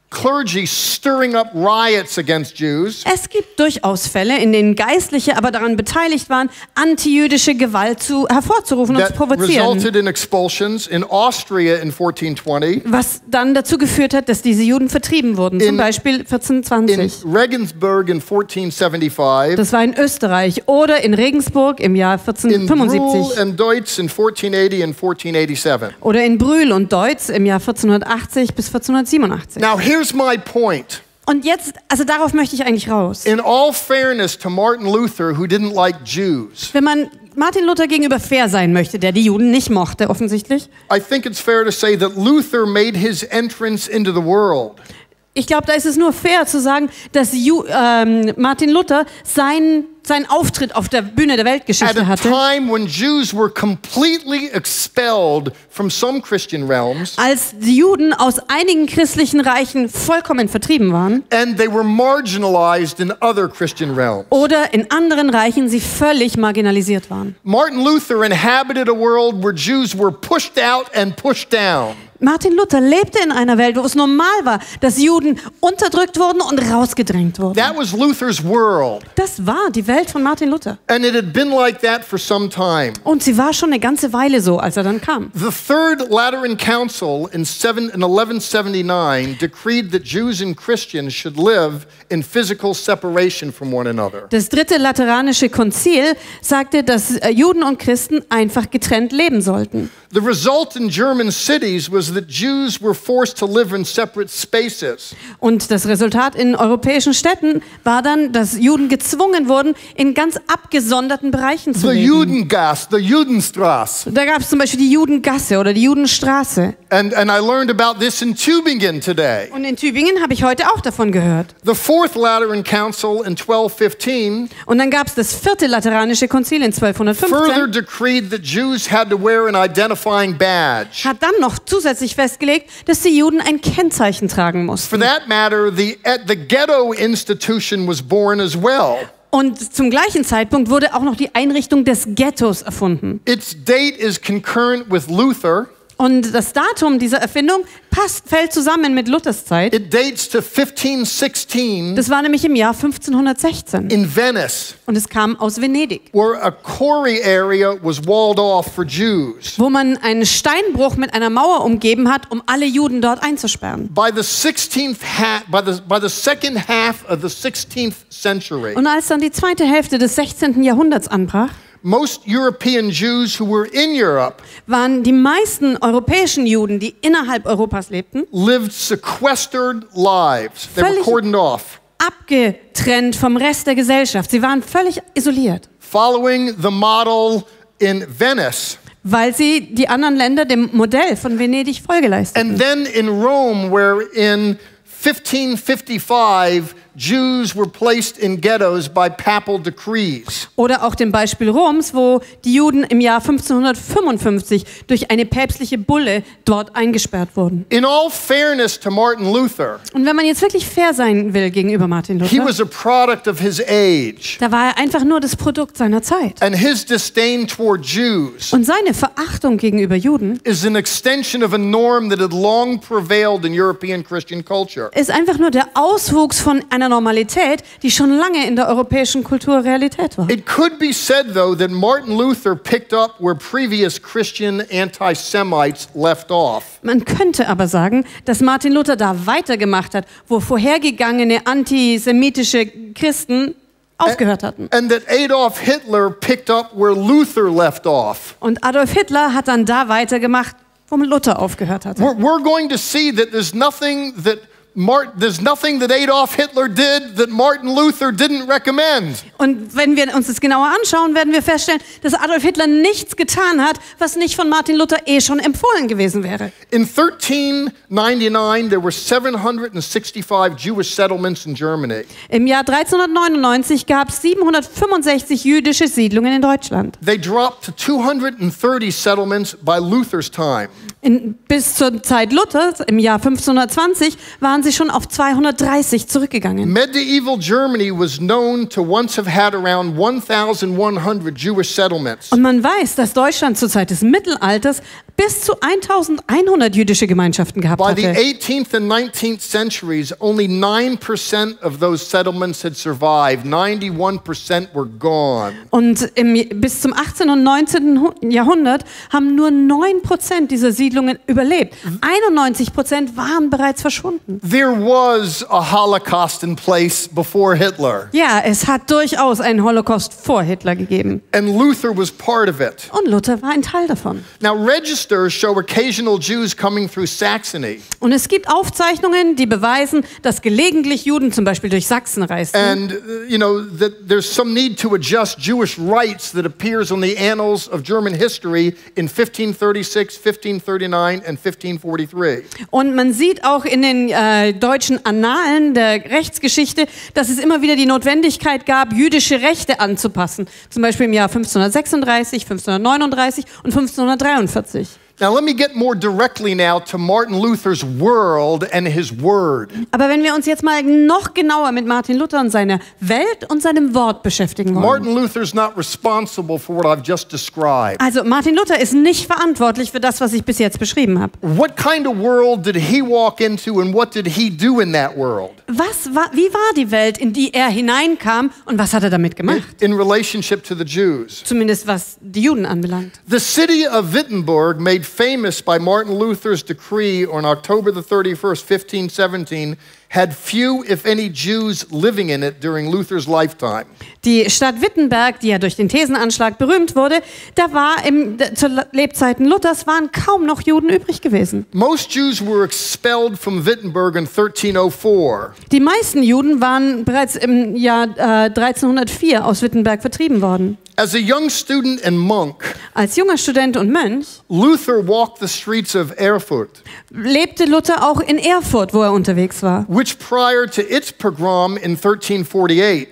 clergy stirring up riots against Jews. Es gibt durchaus Fälle, in denen Geistliche aber daran beteiligt waren, antijüdische Gewalt hervorzurufen und zu That provozieren. resulted in expulsions in Austria in 1420, Was dann dazu geführt hat, dass diese Juden vertrieben wurden. Zum Beispiel in 1420. Regensburg in 1475, Das war in Österreich. Oder in Regensburg im Jahr in Brühl 1475. and Deutz in 1480 and 1487. Oder in Brühl und Deutz im Jahr 1480 bis 1487. Now here's my point. Und jetzt, also darauf möchte ich eigentlich raus. In all fairness to Martin Luther, who didn't like Jews, Wenn man Martin Luther gegenüber fair sein möchte, der die Juden nicht mochte, offensichtlich. I think it's fair to say that Luther made his entrance into the world Ich glaube, da ist es nur fair zu sagen, dass Martin Luther seinen Auftritt auf der Bühne der at Weltgeschichte a hatte, time when Jews were completely expelled from some Christian realms als die Juden aus einigen christlichen Reichen vollkommen vertrieben waren and they were marginalized in other Christian realms. oder in anderen Reichen sie völlig marginalisiert waren. Martin Luther inhabited a world where Jews were pushed out and pushed down. Martin Luther lebte in einer Welt, wo es normal war, dass Juden unterdrückt wurden und rausgedrängt wurden. That was Luther's world. Das war die Welt von Martin Luther. And it had been like that for some time. Und sie war schon eine ganze Weile so, als er dann kam. The Third Lateran Council in 1179 decreed that Jews and Christians should live in physical separation from one another. Das dritte Lateranische Konzil sagte, dass Juden und Christen einfach getrennt leben sollten. The result in German cities was that Jews were forced to live in separate spaces. Und das Resultat in europäischen Städten war dann, dass Juden gezwungen wurden, in ganz abgesonderten Bereichen zu The leben. Judengasse, the Judenstraße. Da gab es zum Beispiel die Judengasse oder die Judenstraße. And I learned about this in Tübingen today. Und in Tübingen habe ich heute auch davon gehört. The Fourth Lateran Council in 1215 Und dann gab es das vierte Lateranische Konzil in further 1215. decreed that Jews had to wear an identifying badge. Hat dann noch zusätzlich festgelegt, dass die Juden ein Kennzeichen tragen For mussten. that matter, the ghetto institution was born as well. Und zum gleichen Zeitpunkt wurde auch noch die Einrichtung des Ghettos erfunden. Its date is concurrent with Luther. Und das Datum dieser Erfindung fällt zusammen mit Luthers Zeit. It dates to 1516 Das war nämlich im Jahr 1516. in Venice, Und es kam aus Venedig, where a quarry area was walled off for Jews. wo man einen Steinbruch mit einer Mauer umgeben hat, um alle Juden dort einzusperren. By the second half of the 16th century, Und als dann die zweite Hälfte des 16. Jahrhunderts anbrach, most European Jews who were in Europe waren die meisten europäischen Juden, die innerhalb Europas lebten, lived sequestered lives. They were Völlig- cordoned off, abgetrennt vom Rest der Gesellschaft. Sie waren völlig isoliert, following the model in Venice. weil sie die anderen Länder dem Modell von Venedig Folge leisteten. And then in Rome, where in 1555 Jews were placed in ghettos by papal decrees. Oder auch dem Beispiel Roms, wo die Juden im Jahr 1555 durch eine päpstliche Bulle dort eingesperrt wurden. In all fairness to Martin Luther, Und wenn man jetzt wirklich fair sein will gegenüber Martin he Luther, was a product of his age, da war er einfach nur das Produkt seiner Zeit. and his disdain toward Jews Und seine Verachtung gegenüber Juden is an extension of a norm that had long prevailed in European Christian culture. ist einfach nur der Auswuchs von einer Normalität, die schon lange in der europäischen Kultur Realität war. It could be said, though, that Martin Luther picked up where previous Christian anti-Semites left off. Man könnte aber sagen, dass Martin Luther da weitergemacht hat, wo vorhergegangene antisemitische Christen aufgehört hatten. And that Adolf Hitler picked up where Luther left off. Und Adolf Hitler hat dann da weitergemacht, wo Luther aufgehört hatte. We're going to see that there's nothing that Adolf Hitler did that Martin Luther didn't recommend. Und wenn wir uns das genauer anschauen, werden wir feststellen, dass Adolf Hitler nichts getan hat, was nicht von Martin Luther schon empfohlen gewesen wäre. In 1399, there were 765 Jewish settlements in Germany. Im Jahr 1399 gab es 765 jüdische Siedlungen in Deutschland. They dropped to 230 settlements by Luther's time. Bis zur Zeit Luthers, im Jahr 1520, waren sie schon auf 230 zurückgegangen. Medieval Germany was known to once have had around 1,100 Jewish settlements. Und man weiß, dass Deutschland zur Zeit des Mittelalters bis zu 1100 jüdische Gemeinschaften gehabt By the hatte. 18th and 19th centuries, only 9% of those settlements had survived. 91% were gone. Und bis zum 18. und 19. Jahrhundert haben nur 9% dieser Siedlungen überlebt. 91% waren bereits verschwunden. There was a Holocaust in place before Hitler, Ja, es hat durchaus einen Holocaust vor Hitler gegeben. and Luther was part of it. Und Luther war ein Teil davon. Now, registers show occasional Jews coming through Saxony, Und es gibt Aufzeichnungen, die beweisen, dass gelegentlich Juden zum Beispiel durch Sachsen reisten. and that there's some need to adjust Jewish rights that appears on the annals of German history in 1536, 1539, and 1543. Und man sieht auch in den deutschen Annalen der Rechtsgeschichte, dass es immer wieder die Notwendigkeit gab, jüdische Rechte anzupassen. Zum Beispiel im Jahr 1536, 1539 und 1543. Now let me get more directly now to Martin Luther's world and his word. Aber wenn wir uns jetzt mal noch genauer mit Martin Luther und seiner Welt und seinem Wort beschäftigen wollen. Martin Luther's not responsible for what I've just described. Also Martin Luther ist nicht verantwortlich für das, was ich bis jetzt beschrieben habe. What kind of world did he walk into and what did he do in that world? Wie war die Welt, in die er hineinkam und was hat er damit gemacht? In relationship to the Jews. Zumindest was die Juden anbelangt. The city of Wittenberg, made famous by Martin Luther's decree on October the 31st, 1517, had few, if any, Jews living in it during Luther's lifetime. Die Stadt Wittenberg, die ja durch den Thesenanschlag berühmt wurde, da war zu Lebzeiten Luthers waren kaum noch Juden übrig gewesen. Most Jews were expelled from Wittenberg in 1304. Die meisten Juden waren bereits im Jahr 1304 aus Wittenberg vertrieben worden. As a young student and monk, als junger Student und Mönch, Luther walked the streets of Erfurt, lebte Luther auch in Erfurt, wo er unterwegs war, which prior to its pogrom in 1348,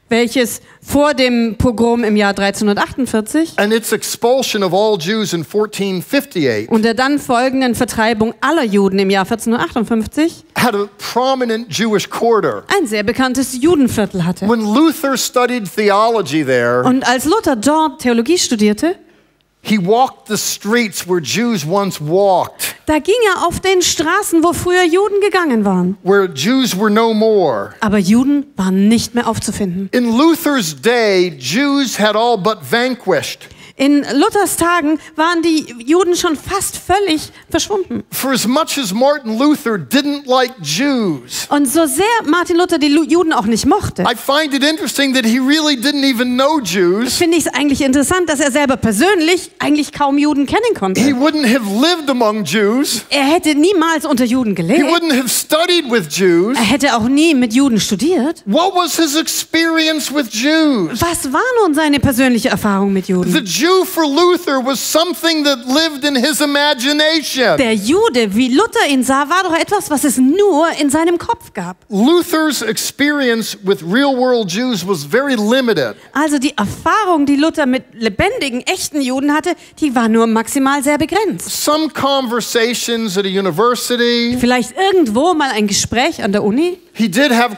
welches vor dem Pogrom im Jahr 1348 and its expulsion of all Jews in 1458, und der dann folgenden Vertreibung aller Juden im Jahr 1458 had a prominent Jewish quarter. ein sehr bekanntes Judenviertel hatte. When Luther studied theology there, Und als Luther dort Theologie studierte, he walked the streets where Jews once walked, da ging er auf den Straßen, wo früher Juden gegangen waren. where Jews were no more. Aber Juden waren nicht mehr aufzufinden. In Luther's day, Jews had all but vanquished. In Luthers Tagen waren die Juden schon fast völlig verschwunden. For as much as Martin Luther didn't like Jews, Und so sehr Martin Luther die Juden auch nicht mochte, I find it interesting that he really didn't even know Jews. finde ich es eigentlich interessant, dass er selber persönlich eigentlich kaum Juden kennen konnte. He wouldn't have lived among Jews. Er hätte niemals unter Juden He gelebt. wouldn't have studied with Jews. Er hätte auch nie mit Juden studiert. What was his experience with Jews? Was war nun seine persönliche Erfahrung mit The Juden? Jew for Luther was something that lived in his imagination. Der Jude, wie Luther ihn sah, war doch etwas, was es nur in seinem Kopf gab. Luther's experience with real-world Jews was very limited. Also die Erfahrung, die Luther mit lebendigen, echten Juden hatte, die war nur maximal sehr begrenzt. Some conversations at a university. Vielleicht irgendwo mal ein Gespräch an der Uni. He did have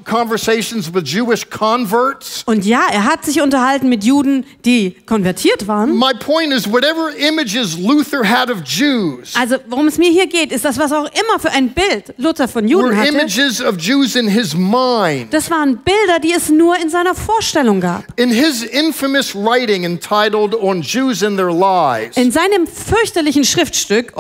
conversations with Jewish converts. Und ja, er hat sich unterhalten mit Juden, die konvertiert waren. My point is, whatever images Luther had of Jews Also worum es mir hier geht, ist das, was auch immer für ein Bild Luther von Juden were hatte. images of Jews in his mind. Das waren Bilder, die es nur in seiner Vorstellung gab. In his infamous writing entitled On Jews and Their Lies, In seinem fürchterlichen Schriftstück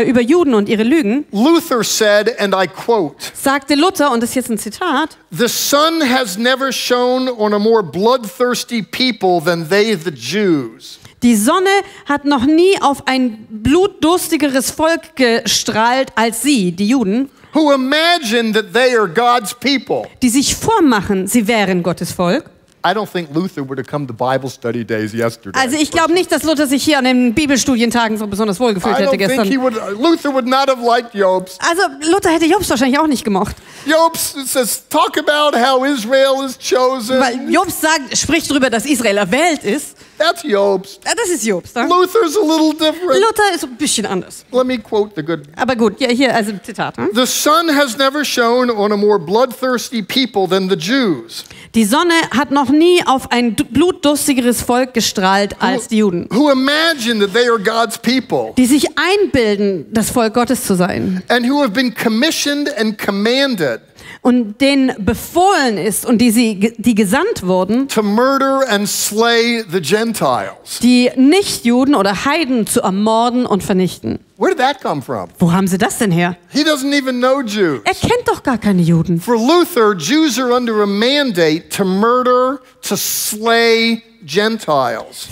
über Juden und ihre Lügen Luther said, and I quote, sagte Luther, und das ist jetzt ein Zitat, "The sun has never shone on a more bloodthirsty people than they, the Jews. die Sonne hat noch nie auf ein blutdurstigeres Volk gestrahlt als sie, die Juden, Who imagine that they are God's people." die sich vormachen, sie wären Gottes Volk. I don't think Luther would have come to Bible study days yesterday. Also ich glaube nicht, dass Luther sich hier an den Bibelstudien-Tagen so besonders wohl gefühlt I hätte don't think gestern. Luther would not have liked Jobst. Also Luther hätte Jobst wahrscheinlich auch nicht gemocht. Jobst says, talk about how Israel is chosen. Weil Jobst spricht darüber, dass Israel erwählt ist. That's Jobst. Ja, das ist Jobst. Ne? Luther's a little different. Luther ist ein bisschen anders. Let me quote the good. Aber gut, ja, hier, also Zitat. Ne? The sun has never shone on a more bloodthirsty people than the Jews, Die Sonne hat noch nie auf ein blutdurstigeres Volk gestrahlt als die Juden, who imagine that they are God's people, die sich einbilden, das Volk Gottes zu sein and who have been commissioned and commanded und denen befohlen ist und die gesandt wurden, to murder and slay the Gentiles. die Nichtjuden oder Heiden zu ermorden und vernichten. Where did that come from? Wo haben sie das denn her? He doesn't even know Jews. Er kennt doch gar keine Juden. For Luther, Jews are under a mandate to murder, to slay Gentiles.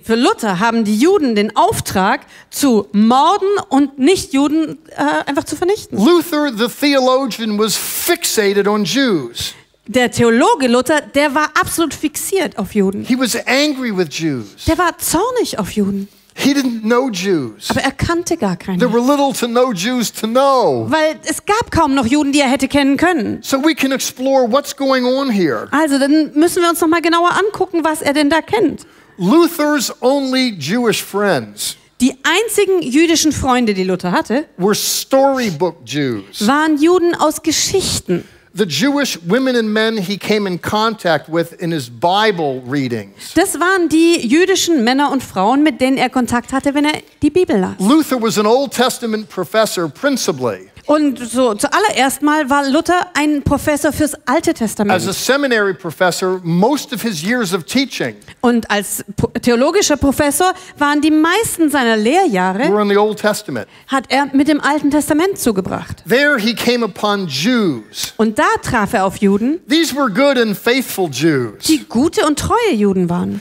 Für Luther haben die Juden den Auftrag, zu morden und Nichtjuden einfach zu vernichten. Luther, the theologian, was fixated on Jews. Der Theologe Luther, der war absolut fixiert auf Juden. He was angry with Jews. Der war zornig auf Juden. He didn't know Jews. Aber er kannte gar keine. There were little to no Jews to know. Weil es gab kaum noch Juden, die er hätte kennen können. So we can explore what's going on here. Also dann müssen wir uns noch mal genauer angucken, was er denn da kennt. Luther's only Jewish friends Die einzigen jüdischen Freunde, die Luther hatte, were storybook Jews. waren Juden aus Geschichten. The Jewish women and men he came in contact with in his Bible readings. Das waren die jüdischen Männer und Frauen, mit denen er Kontakt hatte, wenn er die Bibel las. Luther was an Old Testament professor principally. Und so zuallererst mal war Luther ein Professor fürs Alte As a Testament. seminary professor, most of his years of teaching Und als theologischer Professor waren die meisten seiner Lehrjahre, were in the Old Testament. hat er mit dem Alten Testament zugebracht. There he came upon Jews. Und da traf er auf Juden, These were good and faithful Jews. die gute und treue Juden waren.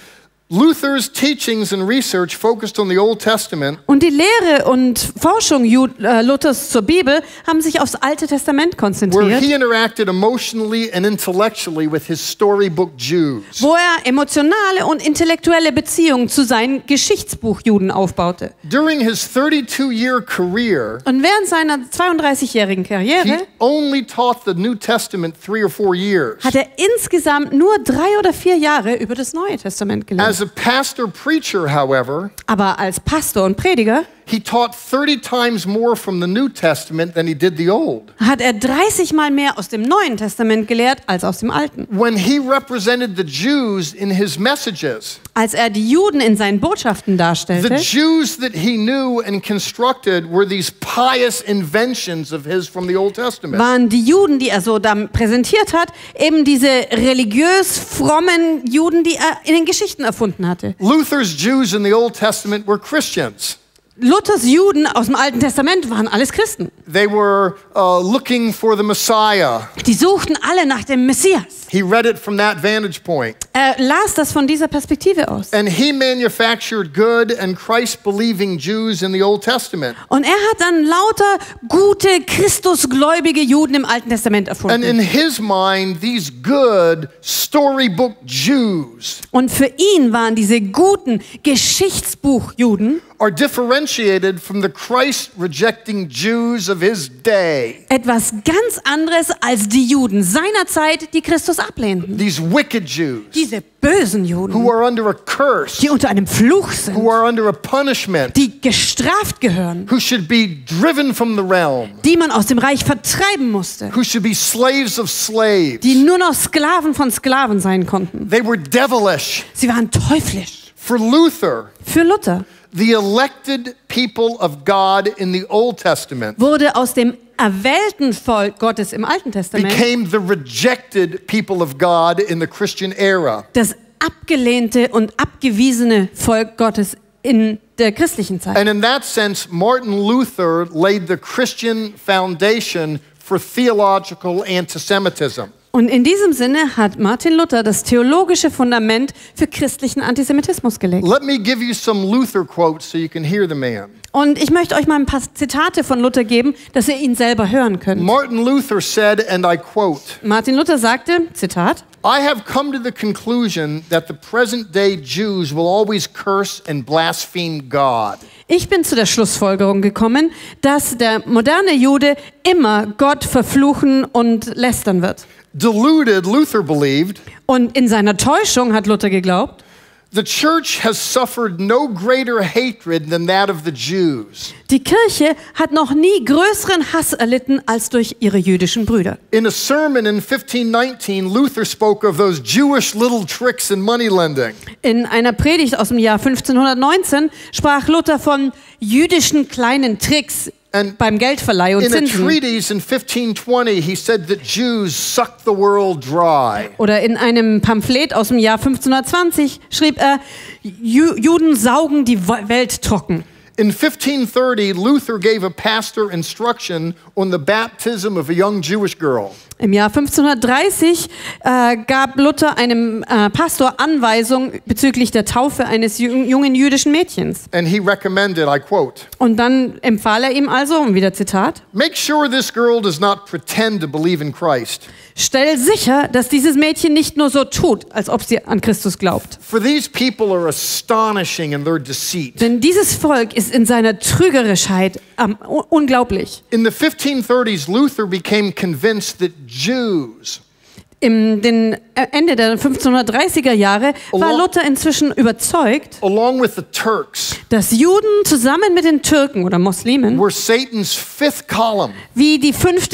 Luther's teachings and research focused on the Old Testament, Und die Lehre und Forschung Luthers zur Bibel haben sich aufs Alte Testament where konzentriert, he interacted emotionally and intellectually with his storybook Jews. wo er emotionale und intellektuelle Beziehungen zu seinen Geschichtsbuchjuden aufbaute. During his 32-year career, Und während seiner 32-jährigen he Karriere only taught the New Testament 3 or 4 years. hat er insgesamt nur 3 oder 4 Jahre über das Neue Testament gelernt. As a pastor preacher, however, Aber als Pastor und Prediger he taught 30 times more from the New Testament than he did the Old. hat er 30 Mal mehr aus dem Neuen Testament gelehrt als aus dem Alten. When he represented the Jews in his messages, Als er die Juden in seinen Botschaften the darstellte, Jews that he knew and constructed were these pious inventions of his from the Old Testament. waren die Juden, die er so da präsentiert hat, eben diese religiös frommen Juden, die er in den Geschichten erfunden hatte. Luther's Jews in the Old Testament were Christians. Luthers Juden aus dem Alten Testament waren alles Christen. They were looking for the Messiah. Die suchten alle nach dem Messias. He read it from that vantage point. Er las das von dieser Perspektive aus. And he manufactured good and Christ-believing Jews in the Old Testament. Und er hat dann lauter gute, Christusgläubige Juden im Alten Testament And erfunden. in his mind, these good storybook Jews Und für ihn waren diese guten Geschichtsbuchjuden are differentiated from the Christ-rejecting Jews of his day. etwas ganz anderes als die Juden seiner Zeit, die Christus ablehnten. These wicked Jews Diese bösen Juden, who are under a curse, die unter einem Fluch sind, who are under a punishment, die gestraft gehören, who should be driven from the realm, die man aus dem Reich vertreiben musste, who should be slaves of slaves. die nur noch Sklaven von Sklaven sein konnten. They were devilish. Sie waren teuflisch. For Luther, Für Luther the elected people of God in the Old Testament wurde aus dem erwählten Volk Gottes im Alten Testament became the rejected people of God in the Christian era. das abgelehnte und abgewiesene Volk Gottes in der christlichen Zeit. And in that sense, Martin Luther laid the Christian foundation for theological antisemitism. Und in diesem Sinne hat Martin Luther das theologische Fundament für christlichen Antisemitismus gelegt. Let me give you some Luther quotes so you can hear the man. Und ich möchte euch mal ein paar Zitate von Luther geben, dass ihr ihn selber hören könnt. Martin Luther said, and I quote, Martin Luther sagte, Zitat, I have come to the conclusion that the present-day Jews will always curse and blaspheme God. ich bin zu der Schlussfolgerung gekommen, dass der moderne Jude immer Gott verfluchen und lästern wird. Deluded, Luther believed, Und in seiner Täuschung hat Luther geglaubt, the church has suffered no greater hatred than that of the Jews. die Kirche hat noch nie größeren Hass erlitten als durch ihre jüdischen Brüder. In a sermon in 1519, Luther spoke of those Jewish little tricks in money lending. In einer Predigt aus dem Jahr 1519 sprach Luther von jüdischen kleinen Tricks And beim Geldverleih und in a Zinsen. treatise in 1520, he said that Jews sucked the world dry. Oder in einem Pamphlet aus dem Jahr 1520 schrieb er, Juden saugen die Welt trocken. In 1530, Luther gave a pastor instruction on the baptism of a young Jewish girl. Im Jahr 1530 gab Luther einem Pastor Anweisung bezüglich der Taufe eines jungen jüdischen Mädchens. And he recommended, I quote, Und dann empfahl er ihm also, und wieder Zitat, "Make sure this girl does not pretend to believe in Christ. stell sicher, dass dieses Mädchen nicht nur so tut, als ob sie an Christus glaubt. For these people are astonishing in their deceit." Denn dieses Volk ist in seiner Trügerischkeit unglaublich. In the 1530s, Luther became convinced that Jews, Ende der 1530er Jahre war Luther inzwischen überzeugt, along with the Turks, dass Juden zusammen mit den Türken oder Muslimen were Satan's fifth column. wie die 5.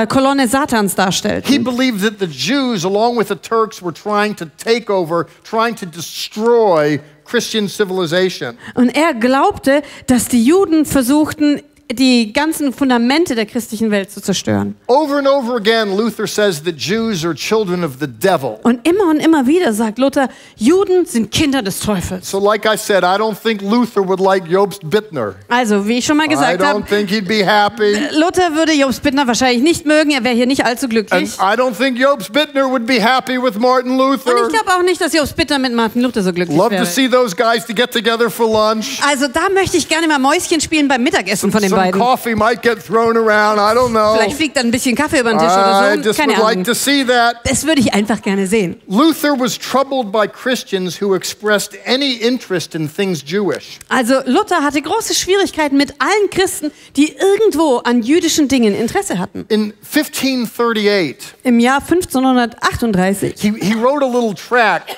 Kolonne Satans darstellten. He believed that the Jews, along with the Turks, were trying to take over, trying to destroy Christian civilization. Und er glaubte, dass die Juden versuchten, die ganzen Fundamente der christlichen Welt zu zerstören. Over and over again, Luther says that Jews are children of the devil. Und immer wieder sagt Luther, Juden sind Kinder des Teufels. So like I said, I don't think Luther would like Jobst Bittner. Also, wie ich schon mal I gesagt habe, don't think he'd be happy. Luther würde Jobst Bittner wahrscheinlich nicht mögen, er wäre hier nicht allzu And glücklich. I don't think Jobst Bittner would be happy with Martin Und Luther. ich glaube auch nicht, dass Jobst Bittner mit Martin Luther so glücklich Love to wäre. see those guys to get together for lunch. Also da möchte ich gerne mal Mäuschen spielen beim Mittagessen von den Some beiden. coffee might get thrown around. I don't know. Vielleicht fliegt dann ein bisschen Kaffee über den Tisch I oder so. just Keine would like Ahnung. to see that. Das würde ich einfach gerne sehen. Luther was troubled by Christians who expressed any interest in things Jewish. Also Luther hatte große Schwierigkeiten mit allen Christen, die irgendwo an jüdischen Dingen Interesse hatten. In 1538, Im Jahr 1538 he wrote a little tract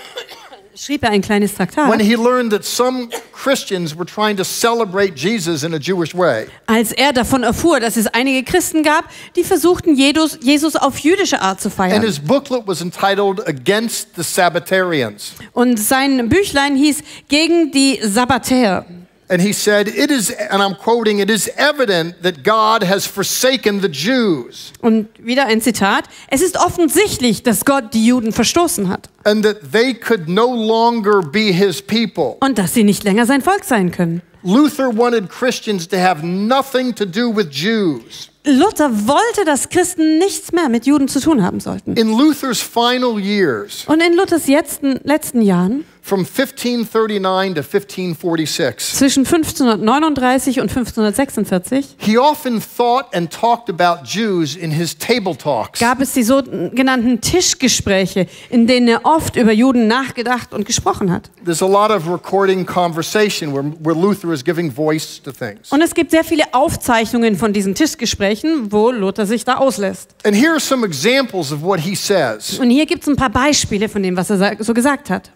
schrieb er ein kleines Traktat, when he learned that some Christians were trying to celebrate Jesus in a Jewish way. als er davon erfuhr, dass es einige Christen gab, die versuchten, Jesus auf jüdische Art zu And feiern. his booklet was entitled Against the Sabbatarians. Und sein Büchlein hieß Gegen die Sabbatäer. And he said, "It is," and I'm quoting, "it is evident that God has forsaken the Jews, Und wieder ein Zitat. Es ist offensichtlich, dass Gott die Juden verstoßen hat and that they could no longer be his people." und dass sie nicht länger sein Volk sein können. Luther wanted Christians to have nothing to do with Jews. Luther wollte, dass Christen nichts mehr mit Juden zu tun haben sollten. In Luther's final years, Und in Luthers letzten Jahren, from 1539 to 1546, zwischen 1539 und 1546, he often thought and talked about Jews in his table talks. gab es die sogenannten Tischgespräche, in denen er oft über Juden nachgedacht und gesprochen hat. There's a lot of recording conversation where Luther is giving voice to things. Und es gibt sehr viele Aufzeichnungen von diesen Tischgesprächen, wo Luther sich da auslässt. And here are some examples of what he says. Und hier gibt es ein paar Beispiele von dem, was er so gesagt hat.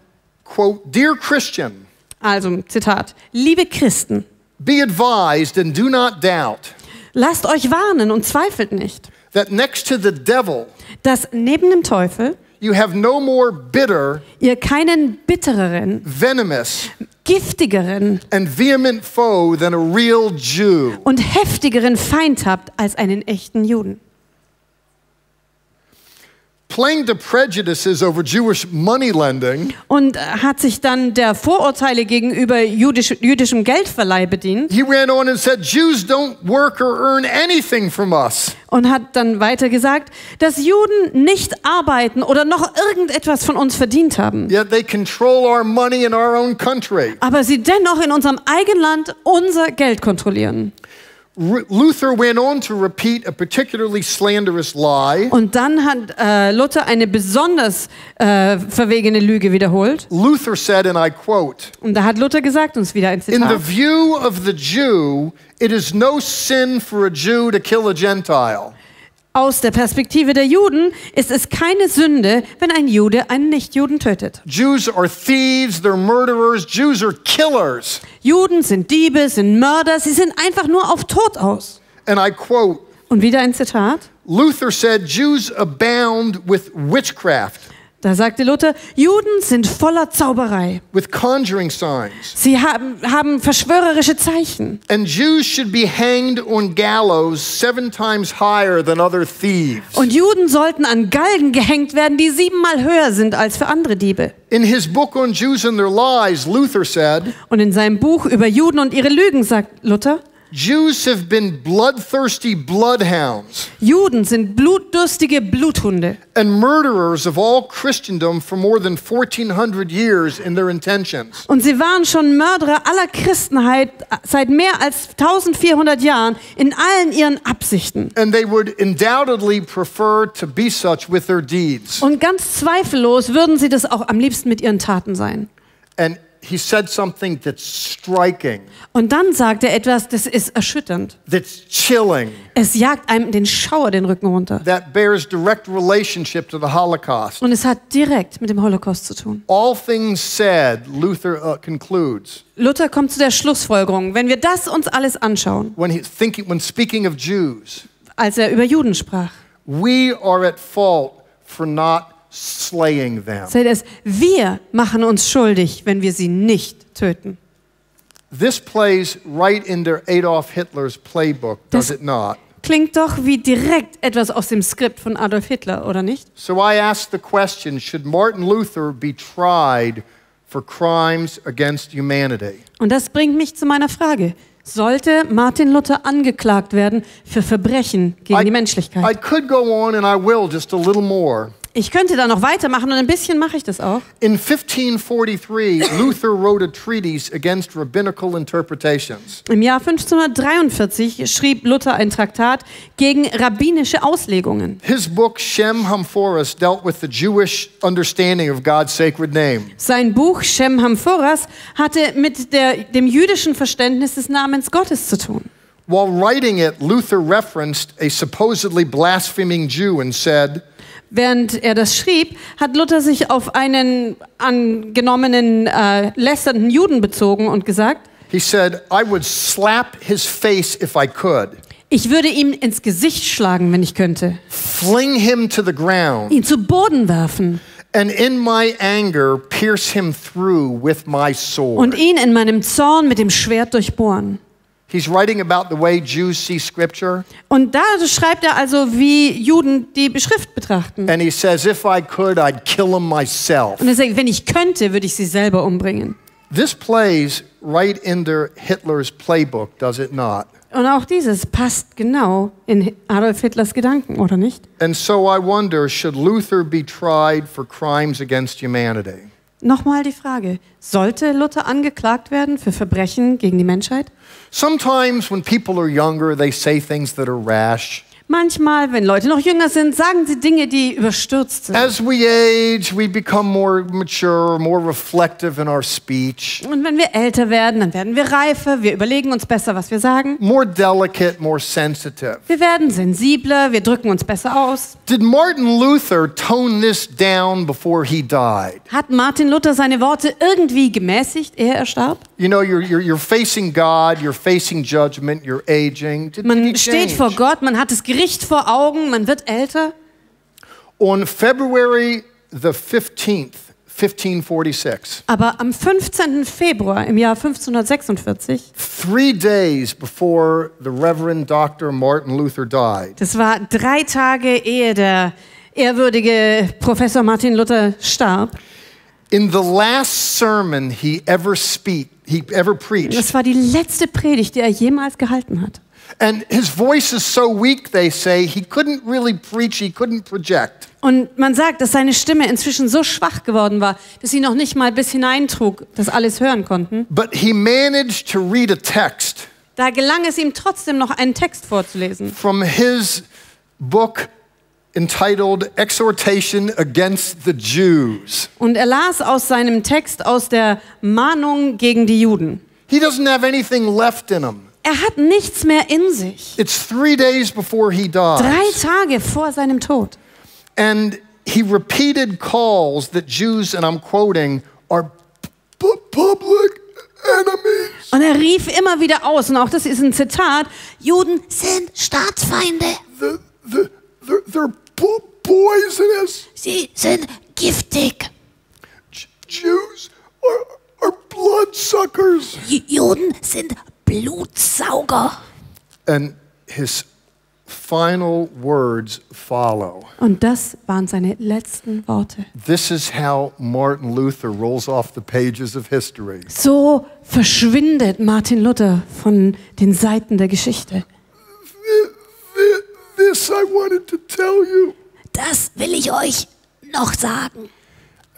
Quote, "Dear Christian, Also, Zitat, liebe Christen, be advised and do not doubt lasst euch warnen und zweifelt nicht, that next to the devil dass neben dem Teufel you have no more bitter, ihr keinen bittereren, venomous, giftigeren and vehement foe than a real Jew." und heftigeren Feind habt als einen echten Juden. Playing to prejudices over Jewish money lending, Und hat sich dann der Vorurteile gegenüber jüdischem Geldverleih bedient he ran on and said, "Jews don't work or earn anything from us. und hat dann weiter gesagt, dass Juden nicht arbeiten oder noch irgendetwas von uns verdient haben, Yet they control our money in our own country." aber sie dennoch in unserem eigenen Land unser Geld kontrollieren. Luther went on to repeat a particularly slanderous lie. Und dann hat Luther eine besonders verwegene Lüge wiederholt. Luther said, and I quote, Und da hat Luther gesagt, und es ist wieder ein "In the Zitat, view of the Jew, it is no sin for a Jew to kill a Gentile. aus der Perspektive der Juden ist es keine Sünde, wenn ein Jude einen Nichtjuden tötet. Jews are thieves, they're murderers, Jews are killers." Juden sind Diebe, sind Mörder, sie sind einfach nur auf Tod aus. And I quote, Und wieder ein Zitat. Luther said, "Jews abound with witchcraft, Da sagte Luther, Juden sind voller Zauberei. with conjuring signs, Sie haben verschwörerische Zeichen. and Jews should be hanged on gallows 7 times higher than other thieves." Und Juden sollten an Galgen gehängt werden, die 7-mal höher sind als für andere Diebe. In his book on Jews and their lies, Luther said, Und in seinem Buch über Juden und ihre Lügen sagt Luther, Jews have been bloodthirsty bloodhounds Juden sind blutdurstige Bluthunde and murderers of all Christendom for more than 1400 years in their intentions. und sie waren schon Mörderer aller Christenheit seit mehr als 1400 Jahren in allen ihren Absichten. And they would undoubtedly prefer to be such with their deeds. Und ganz zweifellos würden sie das auch am liebsten mit ihren Taten sein. And he said something that's striking, Und dann sagt er etwas, das ist erschütternd. that's chilling, Es jagt einem den Schauer den Rücken runter. that bears direct relationship to the Holocaust. Und es hat direkt mit dem Holocaust zu tun. All things said, Luther concludes, Luther kommt zu der Schlussfolgerung, wenn wir das uns alles anschauen, when speaking of Jews, als er über Juden sprach, we are at fault for not slaying them. sagt es, wir machen uns schuldig, wenn wir sie nicht töten. This plays right into Adolf Hitler's playbook, does Das- it not? Klingt doch wie direkt etwas aus dem Skript von Adolf Hitler, oder nicht? So I ask the question, should Martin Luther be tried for crimes against humanity? Und das bringt mich zu meiner Frage. Sollte Martin Luther angeklagt werden für Verbrechen gegen die I Menschlichkeit? could go on and I will just a little more. Ich könnte da noch weitermachen und ein bisschen mache ich das auch. In 1543, Luther wrote a treatise against rabbinical interpretations. Im Jahr 1543 schrieb Luther ein Traktat gegen rabbinische Auslegungen. His book, Shem Hamphoras, dealt with the Jewish understanding of God's sacred name. Sein Buch Shem Hamphoras hatte mit dem jüdischen Verständnis des Namens Gottes zu tun. While writing it, Luther referenced a supposedly blaspheming Jew and said, Während er das schrieb, hat Luther sich auf einen angenommenen lästernden Juden bezogen und gesagt, he said, I would slap his face if I could, ich würde ihm ins Gesicht schlagen, wenn ich könnte, fling him to the ground, ihn zu Boden werfen and in my anger pierce him through with my sword. und ihn in meinem Zorn mit dem Schwert durchbohren. He's writing about the way Jews see Scripture, Und da schreibt er also, wie Juden die Schrift betrachten. and he says, if I could, I'd kill him myself. Und er sagt, wenn ich könnte, würde ich sie selber umbringen. This plays right into Hitler's playbook, does it not? Und auch dieses passt genau in Adolf Hitlers Gedanken, oder nicht? And so I wonder, should Luther be tried for crimes against humanity? Nochmal die Frage, sollte Luther angeklagt werden für Verbrechen gegen die Menschheit? Sometimes when people are younger, they say things that are rash. Manchmal, wenn Leute noch jünger sind, sagen sie Dinge, die überstürzt sind. As we age, we become more mature, more reflective in our speech, Und wenn wir älter werden, dann werden wir reifer, wir überlegen uns besser, was wir sagen. more delicate, more sensitive. Wir werden sensibler, wir drücken uns besser aus. Did Martin Luther tone this down before he died? Hat Martin Luther seine Worte irgendwie gemäßigt, ehe er starb? You know, you're facing God, you're facing judgment, you're aging. Did he Man steht change? vor Gott, man hat das Gericht vor Augen, man wird älter. On February the 15th, 1546, Aber am 15. Februar im Jahr 1546, 3 days before the Reverend Dr. Martin Luther died, das war 3 Tage ehe der ehrwürdige Professor Martin Luther starb, in the last sermon he ever preached, das war die letzte Predigt, die er jemals gehalten hat. and his voice is so weak, they say, he couldn't really preach, he couldn't project. Und man sagt, dass seine Stimme inzwischen so schwach geworden war, dass sie noch nicht mal bis hineintrug, dass alles hören konnten. But he managed to read a text Da gelang es ihm trotzdem noch, einen Text vorzulesen. from his book entitled Exhortation Against the Jews. Und er las aus seinem Text aus der Mahnung gegen die Juden. He doesn't have anything left in him. Er hat nichts mehr in sich. It's 3 days before he 3 dies. Tage vor seinem Tod. And he repeated calls that Jews, and I'm quoting, are public enemies. Und er rief immer wieder aus, und auch das ist ein Zitat, Juden sind Staatsfeinde. They're poisonous. Sie sind giftig. Jews are bloodsuckers. Juden sind Blutsauger. And his final words follow. Und das waren seine letzten Worte. This is how Martin Luther rolls off the pages of history. So verschwindet Martin Luther von den Seiten der Geschichte. This I wanted to tell you. Das will ich euch noch sagen.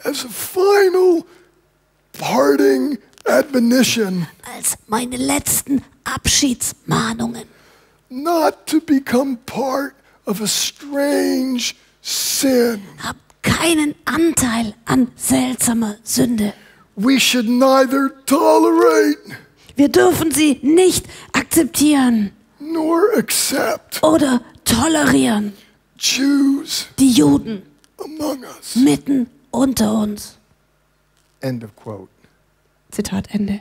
As a final parting admonition. Als meine letzten Abschiedsmahnungen. Not to become part of a strange sin. Hab keinen Anteil an seltsamer Sünde. We should neither tolerate Wir dürfen sie nicht akzeptieren nor accept oder tolerieren. Jews Die Juden among us. mitten unter uns. End of quote. Zitat Ende.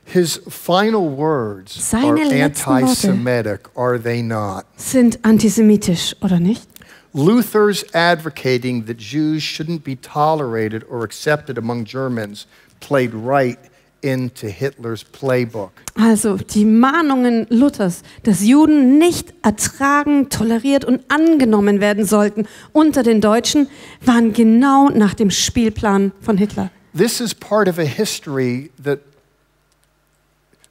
His final words Seine are letzten Worte anti-Semitic, are they not? Sind antisemitisch, oder nicht? Luther's advocating that Jews shouldn't be tolerated or accepted among Germans played right into Hitler's playbook. Also die Mahnungen Luthers, dass Juden nicht ertragen, toleriert und angenommen werden sollten unter den Deutschen, waren genau nach dem Spielplan von Hitler. This is part of a history that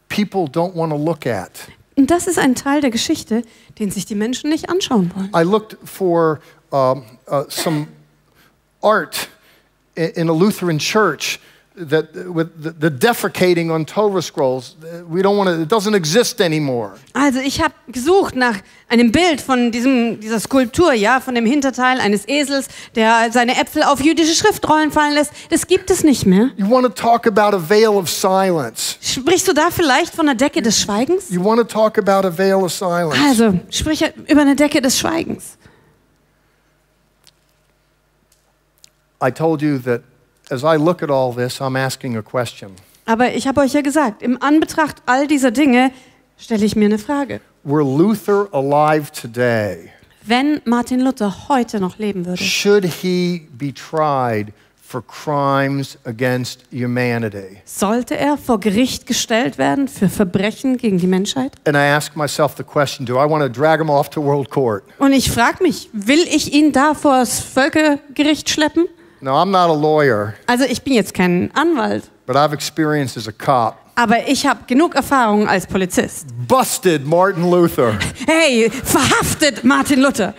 people don't want to look at. Und das ist ein Teil der Geschichte, den sich die Menschen nicht anschauen wollen. I looked for some art in a Lutheran church that with the defecating on Torah scrolls. We don't want to. It doesn't exist anymore. Also ich habe gesucht nach einem Bild von dieser Skulptur, ja, von dem Hinterteil eines Esels, der seine Äpfel auf jüdische Schriftrollen fallen lässt. Das gibt es nicht mehr. You want to talk about a veil of silence. Sprichst du da vielleicht von einer Decke des Schweigens? You want to talk about a veil of silence. Also, sprich über eine Decke des Schweigens. I told you that as I look at all this, I'm asking a question. Aber ich habe euch ja gesagt, im Anbetracht all dieser Dinge stelle ich mir eine Frage. Were Luther alive today, Wenn Martin Luther heute noch leben würde, should he be tried for crimes against humanity? sollte er vor Gericht gestellt werden für Verbrechen gegen die Menschheit? And I ask myself the question, do I want to drag him off to world court? Und ich frage mich, will ich ihn da vor das Völkergericht schleppen? No, I'm not a lawyer, Also ich bin jetzt kein Anwalt, but I've experienced as a cop. aber ich habe genug Erfahrung als Polizist. Busted Martin Luther. Hey, verhaftet Martin Luther.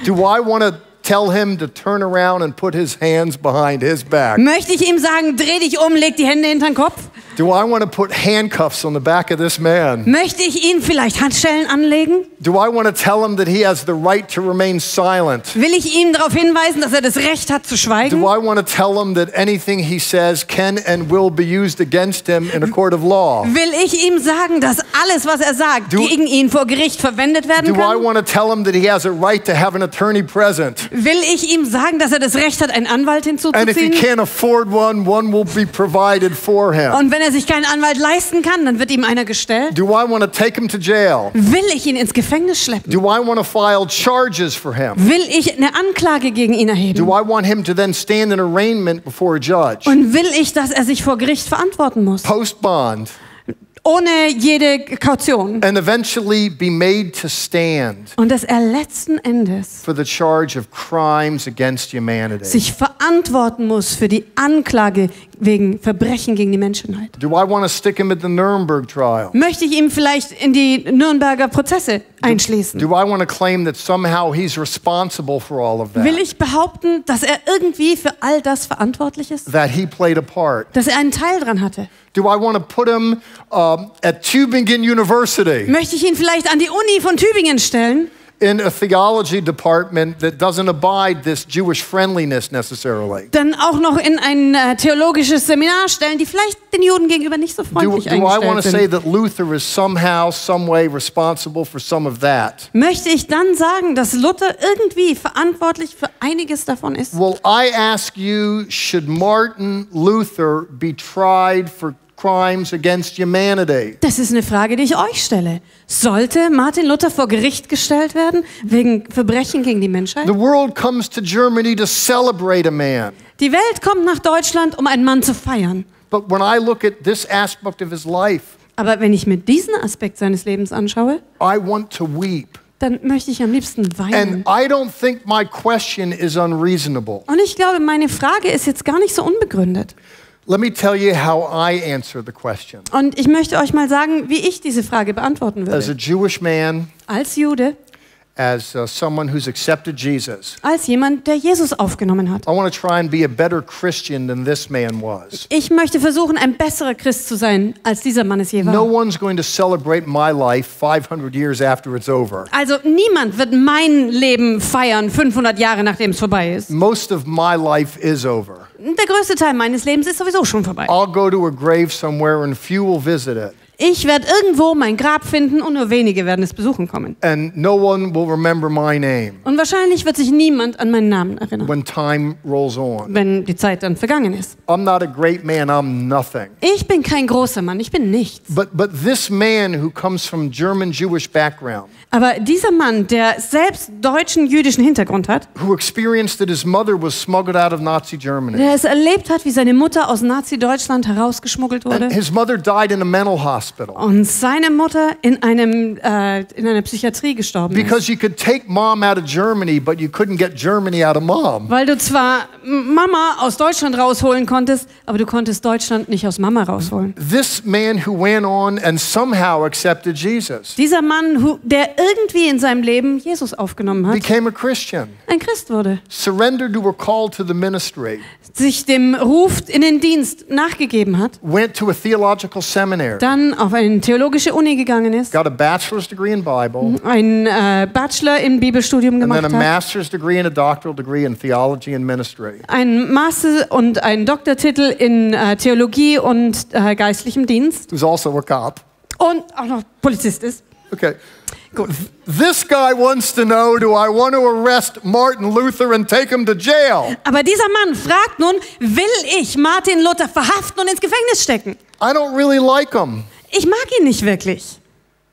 Do I want to tell him to turn around and put his hands behind his back? Möchte ich ihm sagen, dreh dich um, leg die Hände hinter den Kopf? Do I want to put handcuffs on the back of this man? Möchte ich ihm vielleicht Handschellen anlegen? Do I want to tell him that he has the right to remain silent? Will ich ihm darauf hinweisen, dass er das Recht hat zu schweigen? Do I want to tell him that anything he says can and will be used against him in a court of law? Will ich ihm sagen, dass alles, was er sagt, gegen ihn vor Gericht verwendet werden Do I kann? want to tell him that he has a right to have an attorney present? Will ich ihm sagen, dass er das Recht hat, einen Anwalt And if he hinzuzuziehen? can't afford one, one will be provided for him. Und wenn er sich keinen Anwalt leisten kann, dann wird ihm einer gestellt? Do I want to take him to jail? Will ich ihn ins Gefängnis schleppen? Do I want to file charges for him? Will ich eine Anklage gegen ihn Do erheben? I want him to then stand in arraignment before a judge? Und will ich, dass er sich vor Gericht verantworten muss? Post bond Ohne jede Kaution. and eventually be made to stand Und dass er letzten Endes for the charge of crimes against humanity? sich verantworten muss für die Anklage wegen Verbrechen gegen die Menschheit. Do I want to stick him at the Nuremberg trial? Möchte ich ihm vielleicht in die Nürnberger Prozesse einschließen? Do I want to claim that somehow he's responsible for all of Will that? ich behaupten, dass er irgendwie für all das verantwortlich ist? That he played a part? Dass er einen Teil dran hatte? Do I want to put him at Tübingen University Möchte ich ihn vielleicht an die Uni von Tübingen stellen? in a theology department that doesn't abide this Jewish friendliness necessarily? Dann auch noch in ein theologisches Seminar stellen, die vielleicht den Juden gegenüber nicht so Do freundlich I want to eingestellt say sind? that Luther is somehow, some way responsible for some of that? Möchte ich dann sagen, dass Luther irgendwie verantwortlich für einiges davon ist? Well, I ask you, should Martin Luther be tried for crimes against humanity? Das ist eine Frage, die ich euch stelle. Sollte Martin Luther vor Gericht gestellt werden wegen Verbrechen gegen die Menschheit? The world comes to Germany to celebrate a man. Die Welt kommt nach Deutschland, um einen Mann zu feiern. But when I look at this aspect of his life, Aber wenn ich mir diesen Aspekt seines Lebens anschaue, I want to weep. dann möchte ich am liebsten weinen. And I don't think my question is unreasonable. Und ich glaube, meine Frage ist jetzt gar nicht so unbegründet. Let me tell you how I answer the question. Und ich möchte euch mal sagen, wie ich diese Frage beantworten As a würde. Jewish man, Als Jude, as someone who's accepted Jesus, als jemand, der Jesus aufgenommen hat. I want to try and be a better Christian than this man was. Ich möchte versuchen, ein besserer Christ zu sein, als dieser Mann es je No war. one's going to celebrate my life 500 years after it's over. Also niemand wird mein Leben feiern, 500 Jahre nachdem es vorbei ist. Most of my life is over. Der größte Teil meines Lebens ist sowieso schon vorbei. I'll go to a grave somewhere and few will visit it. Ich werde irgendwo mein Grab finden und nur wenige werden es besuchen kommen. And no one will remember my name Und wahrscheinlich wird sich niemand an meinen Namen erinnern, when time rolls on. wenn die Zeit dann vergangen ist. I'm not a great man, I'm nothing. Ich bin kein großer Mann, ich bin nichts. But this man who comes from German Jewish background, Aber dieser Mann, der selbst deutschen jüdischen Hintergrund hat, who experienced that his mother was smuggled out of Nazi Germany, der es erlebt hat, wie seine Mutter aus Nazi-Deutschland herausgeschmuggelt and wurde his mother died in a mental hospital und seine Mutter in einer Psychiatrie gestorben ist. because you could take mom out of Germany, but you couldn't get Germany out of mom. Weil du zwar Mama aus Deutschland rausholen konntest, aber du konntest Deutschland nicht aus Mama rausholen. This man who went on and somehow accepted Jesus Dieser Mann, der irgendwie in seinem Leben Jesus aufgenommen hat, became a Christian, ein Christ wurde, surrendered to a call to the ministry, sich dem Ruf in den Dienst nachgegeben hat, went to a theological seminary, dann auf eine theologische Uni gegangen ist, got a bachelor's degree in Bible, einen Bachelor im Bibelstudium and gemacht then a hat, master's degree and a doctoral degree in theology and ministry. einen Master- und einen Doktortitel in Theologie und geistlichem Dienst Who's also a cop. und auch noch Polizist ist. Okay. Gut. This guy wants to know, do I want to arrest Martin Luther and take him to jail? Aber dieser Mann fragt nun, will ich Martin Luther verhaften und ins Gefängnis stecken? I don't really like him. Ich mag ihn nicht wirklich.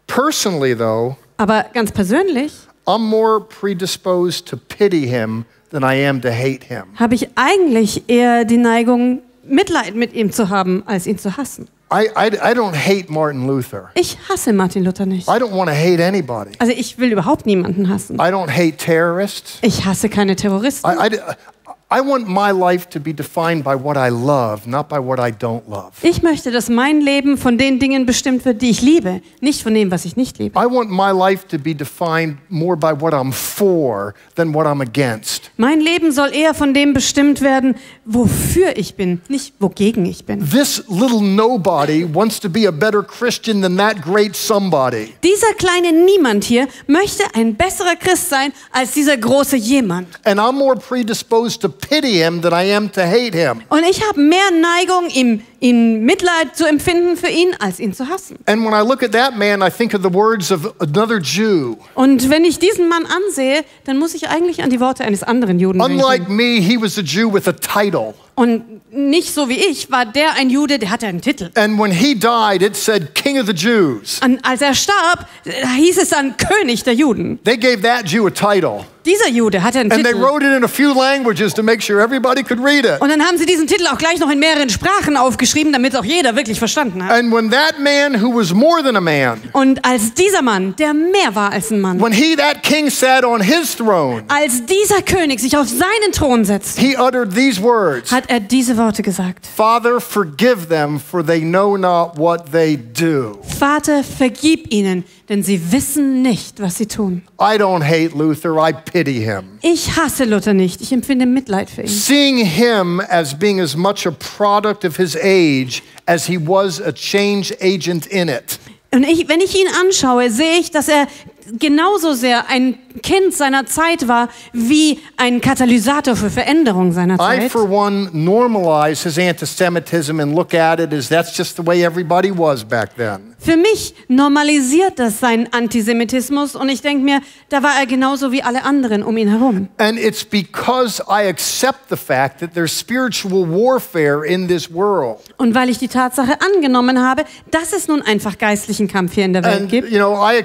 Personally, though, Aber ganz persönlich I'm more predisposed to pity him than I am to hate him. habe ich eigentlich eher die Neigung, Mitleid mit ihm zu haben, als ihn zu hassen. I don't hate Martin Luther. Ich hasse Martin Luther nicht. I don't want to hate anybody. Also ich will überhaupt niemanden hassen. I don't hate terrorists. Ich hasse keine Terroristen. I want my life to be defined by what I love, not by what I don't love. Ich möchte, dass mein Leben von den Dingen bestimmt wird, die ich liebe, nicht von dem, was ich nicht liebe. I want my life to be defined more by what I'm for than what I'm against. Mein Leben soll eher von dem bestimmt werden, wofür ich bin, nicht wogegen ich bin. This little nobody wants to be a better Christian than that great somebody. Dieser kleine Niemand hier möchte ein besserer Christ sein als dieser große Jemand. And I'm more predisposed to pity him than I am to hate him. Und ich habe mehr Neigung, ihm Mitleid zu empfinden für ihn, als ihn zu hassen. And when I look at that man, I think of the words of another Jew. Und wenn ich diesen Mann ansehe, dann muss ich eigentlich an die Worte eines anderen Juden Unlike denken. me, he was a Jew with a title. Und nicht so wie ich, war der ein Jude, der hatte einen Titel. And when he died, it said King of the Jews. Und als er starb, hieß es dann König der Juden. They gave that Jew a title. Dieser Jude hatte einen And they Titel. wrote it in a few languages to make sure everybody could read it. Und dann haben sie diesen Titel auch gleich noch in mehreren Sprachen aufgeschrieben, damit es auch jeder wirklich verstanden hat. And when that man who was more than a man, Und als dieser Mann, der mehr war als ein Mann, when that king sat on his throne, als dieser König sich auf seinen Thron setzt, he uttered these words, hat er diese Worte gesagt. Father, forgive them, for they know not what they do. Vater, vergib ihnen, denn sie wissen nicht, was sie tun. I don't hate Luther, I pity him. Ich hasse Luther nicht, ich empfinde Mitleid für ihn. Seeing him as being as much a product of his age as he was a change agent in it. Und wenn ich ihn anschaue, sehe ich, dass er genauso sehr ein Kind seiner Zeit war, wie ein Katalysator für Veränderung seiner I, Zeit. for one, normalize his anti-Semitism and look at it as that's just the way everybody was back then. Für mich normalisiert das seinen Antisemitismus und ich denke mir, da war er genauso wie alle anderen um ihn herum. And it's because I accept the fact that there's spiritual warfare in this world. Und weil ich die Tatsache angenommen habe, dass es nun einfach geistlichen Kampf hier in der Welt And, gibt. you know, I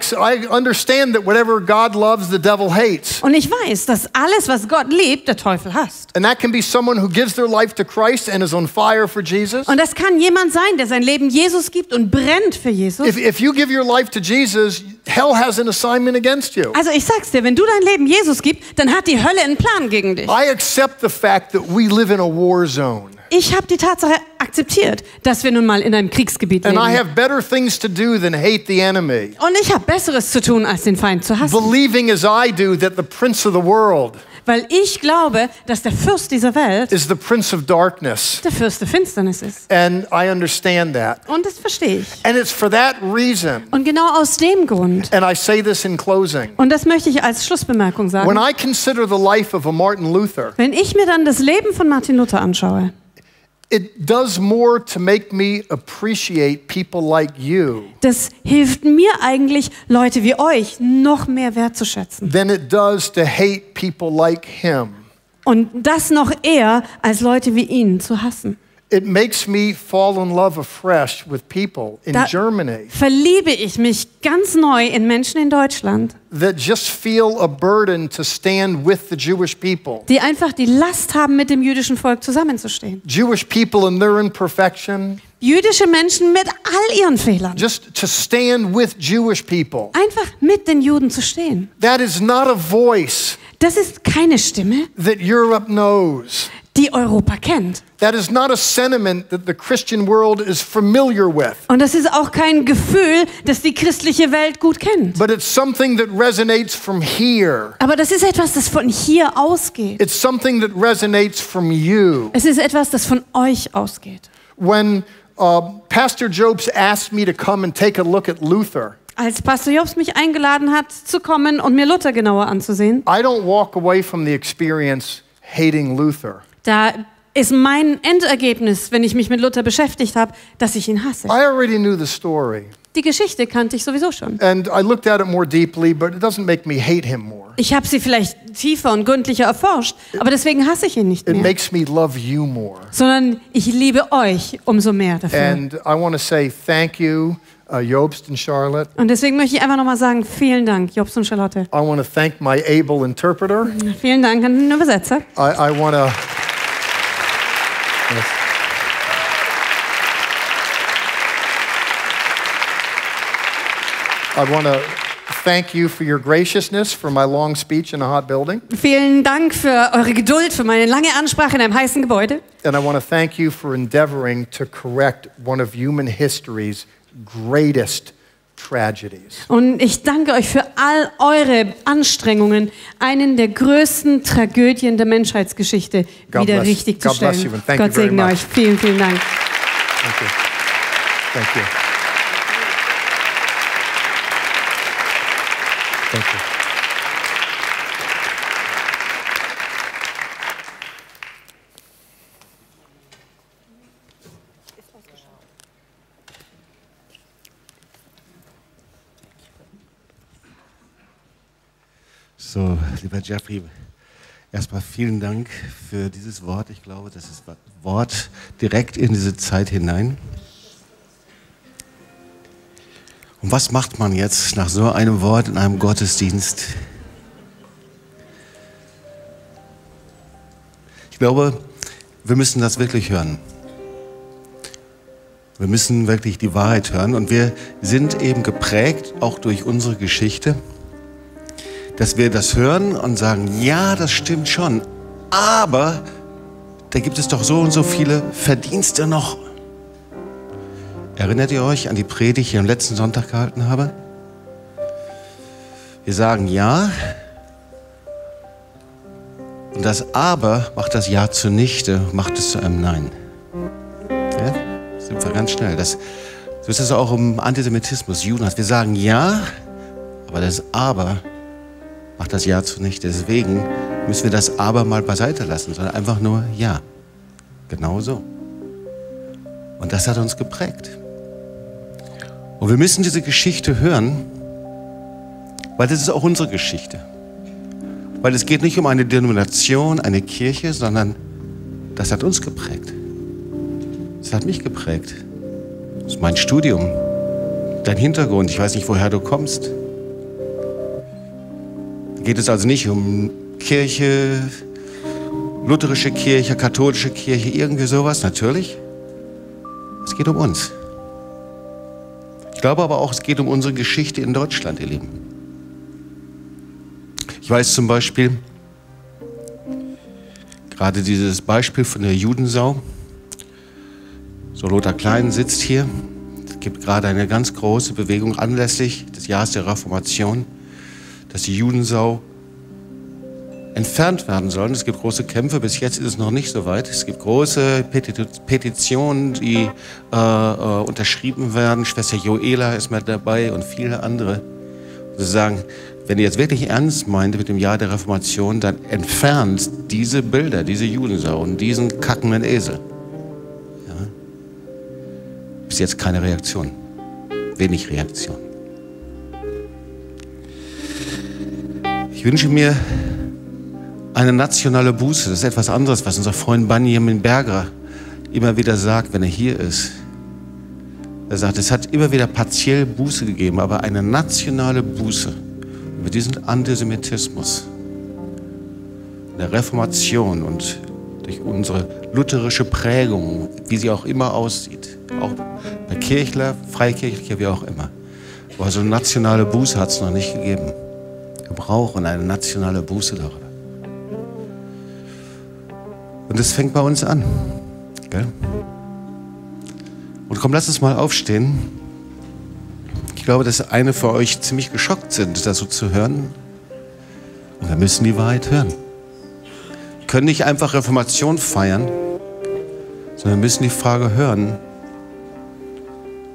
understand that whatever God loves, the devil hates. Und ich weiß, dass alles, was Gott liebt, der Teufel hasst. And that can be someone who gives their life to Christ and is on fire for Jesus. Und das kann jemand sein, der sein Leben Jesus gibt und brennt für Jesus. If you give your life to Jesus, hell has an assignment against you. Also ich sag's dir, wenn du dein Leben Jesus gibst, dann hat die Hölle einen Plan gegen dich. I accept the fact that we live in a war zone. Ich habe die Tatsache akzeptiert, dass wir nun mal in einem Kriegsgebiet And leben. I have better things to do than hate the enemy. Und ich habe Besseres zu tun, als den Feind zu hassen. Believing as I do that the prince of the world Weil ich glaube, dass der Fürst dieser Welt is the prince of darkness. der Fürst der Finsternis ist. And I understand that. Und das verstehe ich. And it's for that reason, Und genau aus dem Grund, and I say this in closing, und das möchte ich als Schlussbemerkung when sagen, I consider the life of a Martin Luther, wenn ich mir dann das Leben von Martin Luther anschaue, it does more to make me appreciate people like you das hilft mir eigentlich, Leute wie euch noch mehr wertzuschätzen. than it does to hate people like him. Und das noch eher, als Leute wie ihn zu hassen. It makes me fall in love afresh with people in Da Germany verliebe ich mich ganz neu in Menschen in Deutschland, that just feel a burden to stand with the Jewish people. die einfach die Last haben, mit dem jüdischen Volk zusammenzustehen. Jewish people in their imperfection, Jüdische Menschen mit all ihren Fehlern. just to stand with Jewish people. Einfach mit den Juden zu stehen. That is not a voice Das ist keine Stimme, that Europe knows. die Europa kennt. That is not a sentiment that the Christian world is familiar with. Und das ist auch kein Gefühl, das die christliche Welt gut kennt. But it's something that resonates from here. Aber das ist etwas, das von hier ausgeht. It's something that resonates from you. Es ist etwas, das von euch ausgeht. When Pastor Jobs asked me to come and take a look at Luther, Als Pastor Jobs mich eingeladen hat, zu kommen und mir Luther genauer anzusehen, I don't walk away from the experience hating Luther. da ist mein Endergebnis, wenn ich mich mit Luther beschäftigt habe, dass ich ihn hasse. I already knew the story, Die Geschichte kannte ich sowieso schon. and I looked at it more deeply, but it doesn't make me hate him more. Ich habe sie vielleicht tiefer und gründlicher erforscht, aber deswegen hasse ich ihn nicht It mehr. makes me love you more. Sondern ich liebe euch umso mehr dafür. And I want to say thank you, Jobst and Charlotte. Und deswegen möchte ich einfach nochmal sagen, vielen Dank, Jobst und Charlotte. I want to thank my able interpreter. Vielen Dank an den Übersetzer. I want to... Yes. I want to thank you for your graciousness for my long speech in a hot building. Vielen Dank für eure Geduld, für meine lange Ansprache in einem heißen Gebäude. And I want to thank you for endeavoring to correct one of human history's greatest tragedies. Und ich danke euch für all eure Anstrengungen, einen der größten Tragödien der Menschheitsgeschichte God wieder bless- richtig zu God bless stellen. you and thank you Gott very segne much. euch. Vielen, vielen Dank. Thank you. Thank you. Thank you. So, lieber Jeffrey, erstmal vielen Dank für dieses Wort. Ich glaube, das ist ein Wort direkt in diese Zeit hinein. Und was macht man jetzt nach so einem Wort in einem Gottesdienst? Ich glaube, wir müssen das wirklich hören. Wir müssen wirklich die Wahrheit hören. Und wir sind eben geprägt, auch durch unsere Geschichte, dass wir das hören und sagen, ja, das stimmt schon, aber da gibt es doch so und so viele Verdienste noch. Erinnert ihr euch an die Predigt, die ich am letzten Sonntag gehalten habe? Wir sagen ja, und das Aber macht das Ja zunichte, macht es zu einem Nein. Ja? Sind wir ganz schnell. So ist es auch im Antisemitismus, Judenhass. Wir sagen ja, aber das Aber macht das Ja zunichte. Deswegen müssen wir das Aber mal beiseite lassen, sondern einfach nur Ja. Genau so. Und das hat uns geprägt. Und wir müssen diese Geschichte hören, weil das ist auch unsere Geschichte. Weil es geht nicht um eine Denomination, eine Kirche, sondern das hat uns geprägt. Das hat mich geprägt. Das ist mein Studium, dein Hintergrund. Ich weiß nicht, woher du kommst. Da geht es also nicht um Kirche, lutherische Kirche, katholische Kirche, irgendwie sowas, natürlich. Es geht um uns. Ich glaube aber auch, es geht um unsere Geschichte in Deutschland, ihr Lieben. Ich weiß zum Beispiel, gerade dieses Beispiel von der Judensau, so Lothar Klein sitzt hier, es gibt gerade eine ganz große Bewegung anlässlich des Jahres der Reformation, dass die Judensau entfernt werden sollen. Es gibt große Kämpfe, bis jetzt ist es noch nicht so weit. Es gibt große Petitionen, die unterschrieben werden. Schwester Joela ist mit dabei und viele andere. Sie sagen, wenn ihr jetzt wirklich ernst meint mit dem Jahr der Reformation, dann entfernt diese Bilder, diese Judensau und diesen kackenden Esel. Ja? Bis jetzt keine Reaktion. Wenig Reaktion. Ich wünsche mir eine nationale Buße. Das ist etwas anderes, was unser Freund Benjamin Berger immer wieder sagt, wenn er hier ist. Er sagt, es hat immer wieder partiell Buße gegeben, aber eine nationale Buße über diesen Antisemitismus in der Reformation und durch unsere lutherische Prägung, wie sie auch immer aussieht, auch bei Kirchler, Freikirchlicher, wie auch immer. Aber so eine nationale Buße hat es noch nicht gegeben. Wir brauchen eine nationale Buße darüber. Und das fängt bei uns an. Gell? Und komm, lass uns mal aufstehen. Ich glaube, dass einige von euch ziemlich geschockt sind, das so zu hören. Und wir müssen die Wahrheit hören. Wir können nicht einfach Reformation feiern, sondern wir müssen die Frage hören,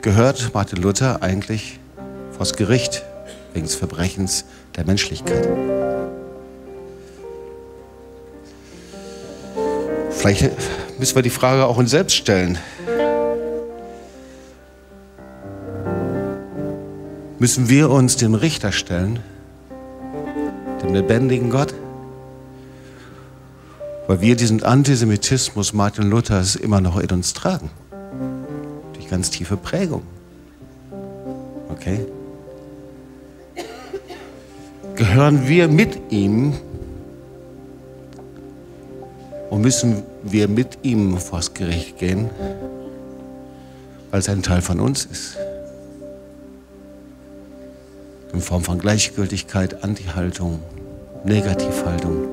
gehört Martin Luther eigentlich vors Gericht wegen des Verbrechens der Menschlichkeit? Vielleicht müssen wir die Frage auch uns selbst stellen. Müssen wir uns dem Richter stellen, dem lebendigen Gott? Weil wir diesen Antisemitismus Martin Luthers immer noch in uns tragen. Durch ganz tiefe Prägung. Okay? Gehören wir mit ihm und müssen wir mit ihm vors Gericht gehen, weil es ein Teil von uns ist. In Form von Gleichgültigkeit, Anti-Haltung, Negativhaltung.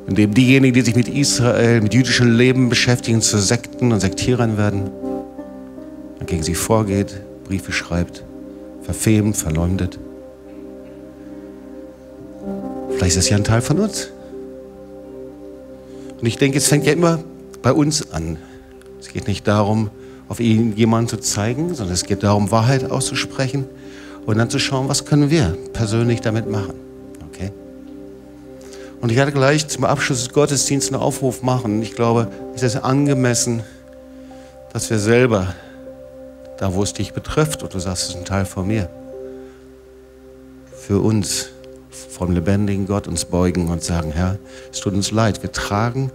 Indem diejenigen, die sich mit Israel, mit jüdischem Leben beschäftigen, zu Sekten und Sektierern werden, man gegen sie vorgeht, Briefe schreibt, verfemt, verleumdet. Vielleicht ist das ja ein Teil von uns. Und ich denke, es fängt ja immer bei uns an. Es geht nicht darum, auf jemanden zu zeigen, sondern es geht darum, Wahrheit auszusprechen und dann zu schauen, was können wir persönlich damit machen. Okay? Und ich werde gleich zum Abschluss des Gottesdienstes einen Aufruf machen. Ich glaube, es ist angemessen, dass wir selber, da wo es dich betrifft, und du sagst, es ist ein Teil von mir, für uns vom lebendigen Gott uns beugen und sagen, Herr, es tut uns leid, wir tragen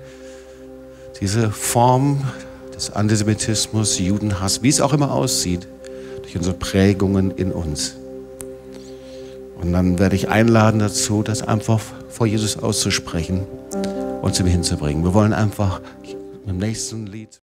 diese Form des Antisemitismus, Judenhass, wie es auch immer aussieht, durch unsere Prägungen in uns. Und dann werde ich einladen dazu, das einfach vor Jesus auszusprechen und zu ihm hinzubringen. Wir wollen einfach im nächsten Lied